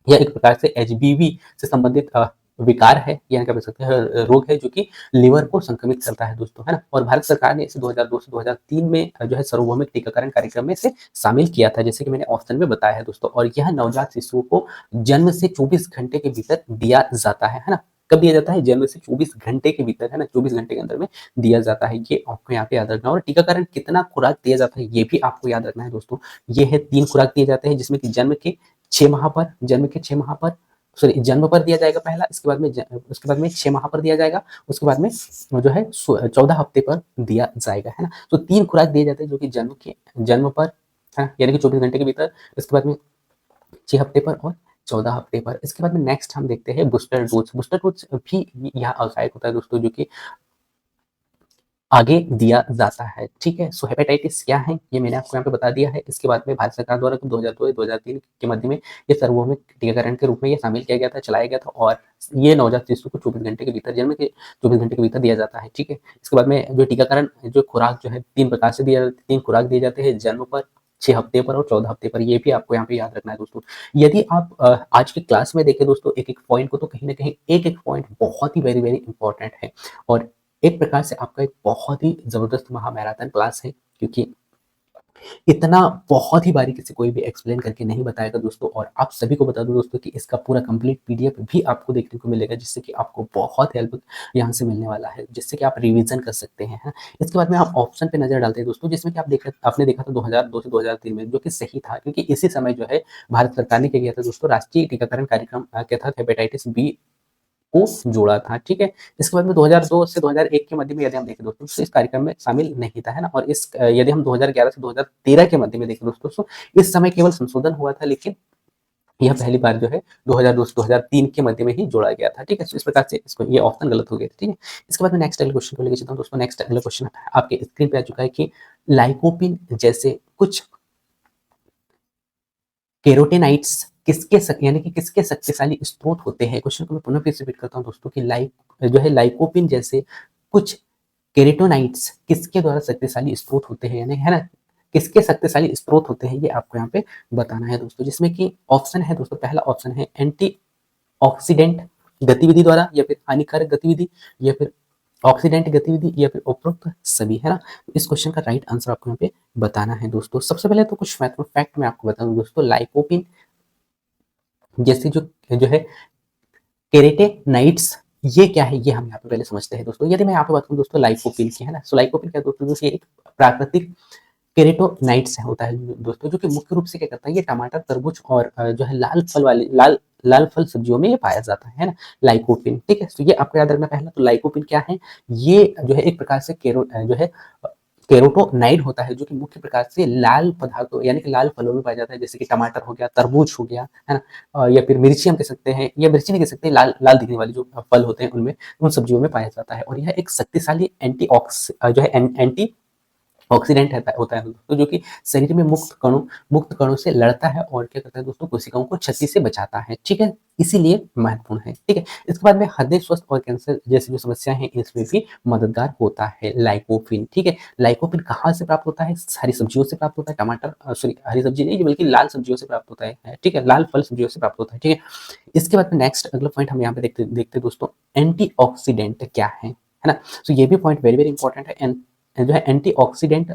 यह एक प्रकार से एचबीवी से संबंधित विकार है, या कह सकते हैं रोग है, जो कि लिवर को संक्रमित करता है दोस्तों, है ना। और भारत सरकार ने इसे 2002 से 2003 में जो है सार्वभौमिक टीकाकरण कार्यक्रम में से शामिल किया था, जैसे कि मैंने ऑप्शन में बताया है दोस्तों। और यह नवजात शिशुओं को जन्म से 24 घंटे के भीतर दिया जाता है ना। कब दिया जाता है, जन्म से 24 घंटे के भीतर, है ना, 24 घंटे के अंदर में दिया जाता है, ये आपको यहाँ पे याद रखना है। और टीकाकरण कितना खुराक दिया जाता है ये भी आपको याद रखना है दोस्तों। ये है 3 खुराक दिए जाते हैं, जिसमें कि जन्म के 6 माह पर सॉरी जन्म पर दिया जाएगा पहला, उसके बाद में 6 माह पर दिया जाएगा, उसके बाद में जो है 14 हफ्ते पर दिया जाएगा, है ना। तो 3 खुराक दिए जाते हैं जो कि जन्म पर, है, यानी कि 24 घंटे के भीतर, इसके बाद में 6 हफ्ते पर और 14 हफ्ते पर। इसके बाद में नेक्स्ट हम देखते हैं बूस्टर डोज भी यहाँ आवश्यक होता है दोस्तों, जो कि आगे दिया जाता है, ठीक है। सो हेपेटाइटिस क्या है ये मैंने आपको यहाँ पे बता दिया है। इसके बाद में भारत सरकार द्वारा 2002-2003 के मध्य में ये सार्वभौमिक टीकाकरण के रूप में ये शामिल किया गया था, चलाया गया था, और ये नवजात शिशु को 24 घंटे के भीतर, जन्म के 24 घंटे के भीतर दिया जाता है, ठीक है। इसके बाद में जो टीकाकरण जो खुराक जो है 3 प्रकार से दिया 3 खुराक दिए जाते हैं, जन्म पर, 6 हफ्ते पर और 14 हफ्ते पर। ये भी आपको यहाँ पे याद रखना है दोस्तों। यदि आप आज की क्लास में देखें दोस्तों एक-एक पॉइंट को, तो कहीं न कहीं एक-एक पॉइंट बहुत ही वेरी इंपॉर्टेंट है, और एक प्रकार से आपका एक बहुत ही ज़बरदस्त महा मैराथन क्लास है, क्योंकि इतना बहुत ही बारीकी से कोई भी एक्सप्लेन करके नहीं बताएगा दोस्तों। और आप सभी को बता दूं दोस्तों कि इसका पूरा कंप्लीट पीडीएफ भी आपको देखने को मिलेगा, जिससे कि आपको बहुत हेल्प यहाँ से मिलने वाला है, जिससे कि आप रिवीजन कर सकते हैं, है। इसके बाद में आप ऑप्शन पे नजर डालते हैं दोस्तों, जिसमें कि आपने देखा था 2002 से 2003 में, जो कि सही था, क्योंकि इसी समय जो है भारत सरकार ने क्या किया था दोस्तों, राष्ट्रीय टीकाकरण कार्यक्रम के तहत हेपेटाइटिस बी को जोड़ा था, ठीक है। इसके बाद में 2002 से 2001 के मध्य में यदि हम देखें दोस्तों, तो इस कार्यक्रम में शामिल नहीं था, है ना। और इस यदि हम 2011 से 2013 के मध्य में देखें दोस्तों, तो इस समय केवल संशोधन हुआ था, लेकिन यह पहली बार जो है 2002 से 2003 के मध्य में ही जोड़ा गया था, ठीक है। तो इस प्रकार से इसको ये ऑप्शन गलत हो गया, ठीक है। इसके बाद में नेक्स्ट अगले क्वेश्चन को लेकर चलता हूँ दोस्तों। नेक्स्ट अगला क्वेश्चन आपके स्क्रीन पे आ चुका है कि लाइकोपिन जैसे कुछ केरोटेनाइट्स यानी कि किसके शक्तिशाली स्रोत होते हैं। क्वेश्चन को मैं पुनः फिर से रिपीट करता हूँ दोस्तों कि जो है लाइकोपिन जैसे कुछ केरेटोनाइट्स किसके द्वारा शक्तिशाली स्रोत होते हैं, यानी है ना, किसके शक्तिशाली स्रोत होते हैं, ये आपको यहाँ पे बताना है दोस्तों। जिसमें कि ऑप्शन है दोस्तों, पहला ऑप्शन है एंटीऑक्सीडेंट गतिविधि द्वारा, या फिर हानिकारक गतिविधि, या फिर ऑक्सीडेंट गतिविधि, या फिर उपरोक्त सभी, है ना। इस क्वेश्चन का राइट आंसर आपको यहाँ पे बताना है दोस्तों। सबसे पहले तो कुछ फैक्ट मैं आपको बता दूं दोस्तों, लाइकोपिन जैसे जो है केरेटेनाइट्स, ये क्या है, ये हम यहाँ पे पहले समझते हैं दोस्तों। यदि मैं यहाँ पे बात करूँ दोस्तों लाइकोपिन की, है ना, सो लाइकोपिन क्या दोस्तों, ये एक प्राकृतिक केरेटोनाइट्स होता है दोस्तों, जो कि मुख्य रूप से क्या करता है, ये टमाटर, तरबूज और जो है लाल फल सब्जियों में ये पाया जाता है ना, लाइकोपिन, ठीक है। तो ये आपको याद रखना। पहला तो लाइकोपिन क्या है, ये जो है एक प्रकार से जो है कैरोटोनाइड होता है, जो कि मुख्य प्रकार से लाल पदार्थों यानी कि लाल फलों में पाया जाता है, जैसे कि टमाटर हो गया, तरबूज हो गया, है ना, या फिर मिर्ची हम कह सकते हैं, या मिर्ची नहीं कह सकते, लाल लाल दिखने वाली जो फल होते हैं उनमें, उन सब्जियों में पाया जाता है। और यह एक शक्तिशाली जो है एंटी ऑक्सीडेंट होता है दोस्तों, जो कि शरीर में मुक्त कणों से लड़ता है, और क्या करता है दोस्तों, कोशिकाओं को क्षति से बचाता है, ठीक है। इसीलिए महत्वपूर्ण है, ठीक है। इसके बाद में हृदय स्वास्थ्य और कैंसर जैसी जो समस्या है, इसमें भी मददगार होता है लाइकोपिन, ठीक है। लाइकोपिन कहाँ से प्राप्त होता है, हरी सब्जियों से प्राप्त होता है, टमाटर सॉरी हरी सब्जी नहीं बल्कि लाल सब्जियों से प्राप्त होता है, ठीक है, लाल फल सब्जियों से प्राप्त होता है, ठीक है। इसके बाद में नेक्स्ट अगला पॉइंट हम यहाँ पे देखते दोस्तों, एंटीऑक्सीडेंट क्या है ना। तो ये भी पॉइंट वेरी इंपॉर्टेंट है। जो है एंटीऑक्सीडेंट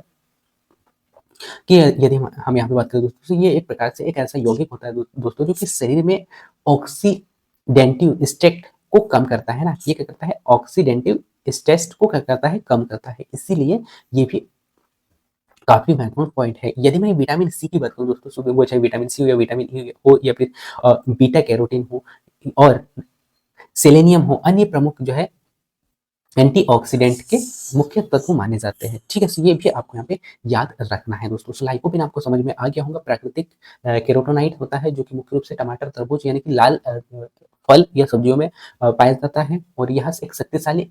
कि यदि हम यहाँ पे बात करें दोस्तों, तो ये एक प्रकार से एक ऐसा यौगिक होता है दोस्तों, जो कि शरीर में ऑक्सीडेंटिव स्टेट को कम करता है ना। ये क्या करता है, ऑक्सीडेंटिव स्ट्रेस को क्या करता है, कम करता है। इसीलिए ये भी काफी महत्वपूर्ण पॉइंट है। यदि मैं विटामिन सी की बात करूँ दोस्तों, वो चाहे विटामिन सी हो या विटामिन ई हो, या फिर बीटा कैरोटीन हो और सेलेनियम हो, अन्य प्रमुख जो है एंटीऑक्सीडेंट के मुख्य तत्व माने जाते हैं, ठीक है। तो ये भी आपको यहाँ पे याद रखना है दोस्तों। सो लाइकोपिन आपको समझ में आ गया होगा, प्राकृतिक केरोटोनाइड होता है, जो कि मुख्य रूप से टमाटर, तरबूज यानी कि लाल फल या सब्जियों में पाया जाता है, और यह एक शक्तिशाली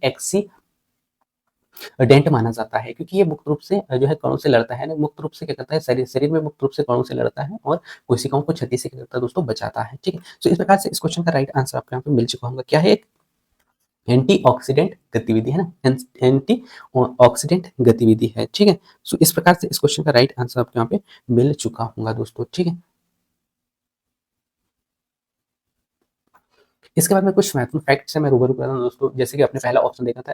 डेंट माना जाता है, क्योंकि ये मुक्त रूप से जो है कणों से लड़ता है ना, मुक्त रूप से क्या करता है, शरीर में मुक्त रूप से कणों से लड़ता है, और कोशिकाओं को क्षति से क्या करता है दोस्तों, बचाता है, ठीक है। तो इस प्रकार से इस क्वेश्चन का राइट आंसर आपको यहाँ पे मिल चुका होगा। क्या है, एंटीऑक्सीडेंट गतिविधि, है ना, एंटीऑक्सीडेंट गतिविधि है, ठीक है। सो इस प्रकार से इस क्वेश्चन का राइट आंसर आपको यहाँ पे मिल चुका होगा दोस्तों, ठीक है। इसके बाद में कुछ महत्वपूर्ण फैक्ट से मैं रूबरू कर रहा हूँ दोस्तों। जैसे कि आपने पहला ऑप्शन देखा था,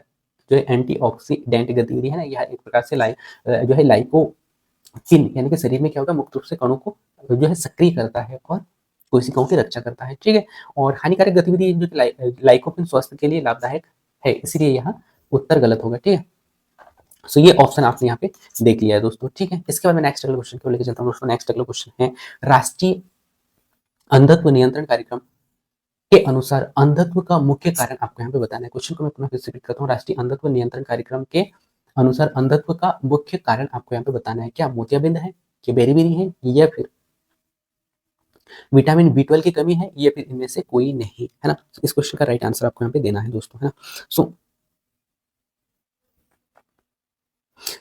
जो है एंटीऑक्सीडेंट गतिविधि है ना, यह एक प्रकार से जो है लाइकोपिन यानी कि शरीर में क्या होता है, मुक्त रूप से कणों को जो है सक्रिय करता है, और कोशिकाओं की रक्षा करता है, ठीक है। और हानिकारक गतिविधि जो कि लाइकोपिन स्वास्थ्य के लिए लाभदायक है, इसलिए यहाँ उत्तर गलत होगा, ठीक है। सो ये ऑप्शन आपने यहाँ पे देख लिया है दोस्तों, ठीक है। इसके बाद मैं नेक्स्ट अगले क्वेश्चन को लेकर चलता हूँ दोस्तों। नेक्स्ट अगला क्वेश्चन है, राष्ट्रीय अंधत्व नियंत्रण कार्यक्रम के अनुसार अंधत्व का मुख्य कारण आपको यहाँ पे बताना है। क्वेश्चन को मैं पुनः फिर से रिपीट करता हूँ, राष्ट्रीय अंधत्व नियंत्रण कार्यक्रम के अनुसार अंधत्व का मुख्य कारण आपको यहाँ पे बताना है। क्या मोतियाबिंद है, क्या बेरी है, या फिर विटामिन बी 12 की कमी है, या फिर इनमें से कोई नहीं, है ना। इस क्वेश्चन का राइट आंसर आपको यहाँ पे देना है दोस्तों, है ना। सो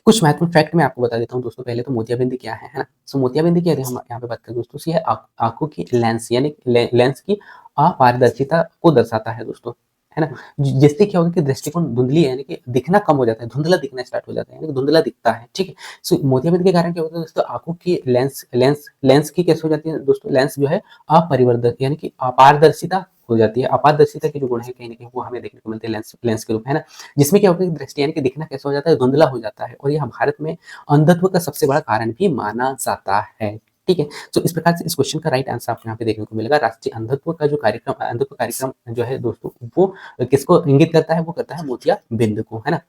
कुछ महत्वपूर्ण फैक्ट मैं आपको बता देता हूँ दोस्तों। पहले तो मोतियाबिंद क्या है ना? सो मोतियाबिंद की यदि हम यहाँ पे बात करें दोस्तों, ये आँखों की लेंस यानी लेंस की अपारदर्शिता को दर्शाता है दोस्तों, है ना? जिससे क्या होगा कि दृष्टिकोण धुंधली है, यानी कि दिखना कम हो जाता है, धुंधला दिखना स्टार्ट हो जाता है, यानी कि धुंधला दिखता है, ठीक है? सो मोतियाबिंद के कारण क्या होता है दोस्तों, आँखों की लेंस लेंस लेंस की कैसे हो जाती है दोस्तों, लेंस जो है अपरिवर्तक यानी कि अपारदर्शिता हो जाती है। अपारदर्शिता के जो गुण है कहीं न कहीं वो हमें देखने को मिलते हैं लेंस लेंस के रूप में, है ना? जिसमें क्या होता है कि दृष्टि यानी कि दिखना कैसा हो जाता है, धुंधला हो जाता है, और यह भारत में अंधत्व का सबसे बड़ा कारण भी माना जाता है। ठीक है? तो इस प्रकार से इस क्वेश्चन का राइट आंसर आपको यहाँ पे देखने को मिलेगा। राष्ट्रीय अंधत्व का जो कार्यक्रम अंधत्व कार्यक्रम जो है दोस्तों, वो किसको इंगित करता है? वो करता है मोतियाबिंद को, है ना?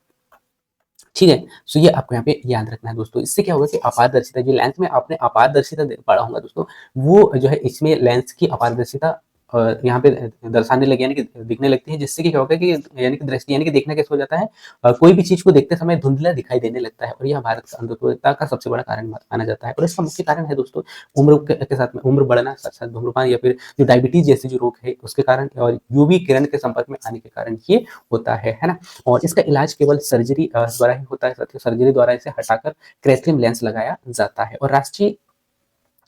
ठीक है? सो ये आपको यहाँ पे याद रखना है दोस्तों। इससे क्या होगा कि अपारदर्शिता, जो लेंस में आपने अपारदर्शिता पढ़ा होगा दोस्तों, वो जो है इसमें लेंस की अपारदर्शिता यहाँ पे दर्शाने लगी, यानी कि दिखने लगती है, जिससे कि क्या होगा कि यानी कि दृष्टि यानी कि देखना कैसे हो जाता है, कोई भी चीज़ को देखते समय धुंधला दिखाई देने लगता है, और यह भारत का अंधत्वता का सबसे बड़ा कारण माना जाता है। और इसका मुख्य कारण है दोस्तों, उम्र के साथ में उम्र बढ़ना, साथ-साथ धूम्रपान या फिर जो डायबिटीज़ जैसे जो रोग है उसके कारण, और यूवी किरण के संपर्क में आने के कारण ये होता है ना? और इसका इलाज केवल सर्जरी द्वारा ही होता है, साथियों। सर्जरी द्वारा इसे हटाकर कृत्रिम लेंस लगाया जाता है। और राष्ट्रीय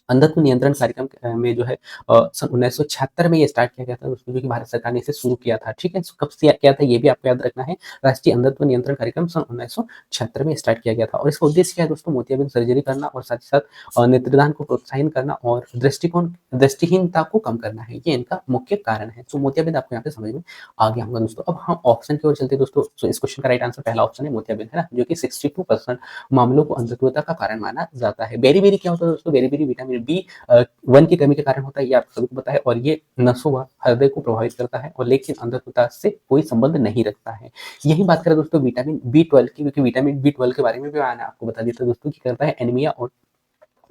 अंधत्व नियंत्रण कार्यक्रम में जो है सन 1976 में ये स्टार्ट किया गया था दोस्तों, जो कि भारत सरकार ने इसे शुरू किया था, ठीक है? कब से किया था ये भी आपको याद रखना है। राष्ट्रीय अंधत्व नियंत्रण कार्यक्रम सन 1976 में स्टार्ट किया गया था, और इसका उद्देश्य क्या है दोस्तों? मोतियाबिंद सर्जरी करना, और साथ ही साथ नेत्रदान को प्रोत्साहित करना, और दृष्टिहीनता को कम करना है, ये इनका मुख्य कारण है। तो मोतियाबिंद आपको यहाँ पे समझ में आ गया होगा दोस्तों। अब हम ऑप्शन की ओर चलते हैं दोस्तों। तो इस क्वेश्चन का राइट आंसर पहला ऑप्शन है मोतियाबिंद, है ना? जो कि 62% मामलों को अंधत्वता का कारण माना जाता है। बेरी-बेरी क्या होता है दोस्तों? बेरी-बेरी विटामिन बी 1 की कमी के कारण होता है, ये आप सभी को पता है, और ये नसों व हृदय को प्रभावित करता है, और लेकिन अंधत्वता से कोई संबंध नहीं रखता है। यही बात करें दोस्तों विटामिन बी 12 की, क्योंकि विटामिन बी 12 के बारे में भी मैंने आपको बता दिया था दोस्तों, कि करता है एनीमिया और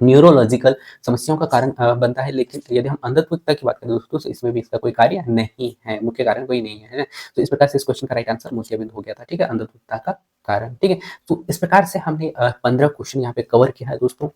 न्यूरोलॉजिकल समस्याओं का कारण बनता है। लेकिन यदि हम अंधत्वता की बात करें दोस्तों, तो इसमें भी इसका कोई कार्य नहीं है, मुख्य कारण कोई नहीं है। तो इस प्रकार से इस क्वेश्चन का राइट आंसर मोतियाबिंद हो गया था, ठीक है? अंधत्वता का कारण, ठीक है? तो इस प्रकार से हमने 15 क्वेश्चन यहाँ पे कवर किया है दोस्तों।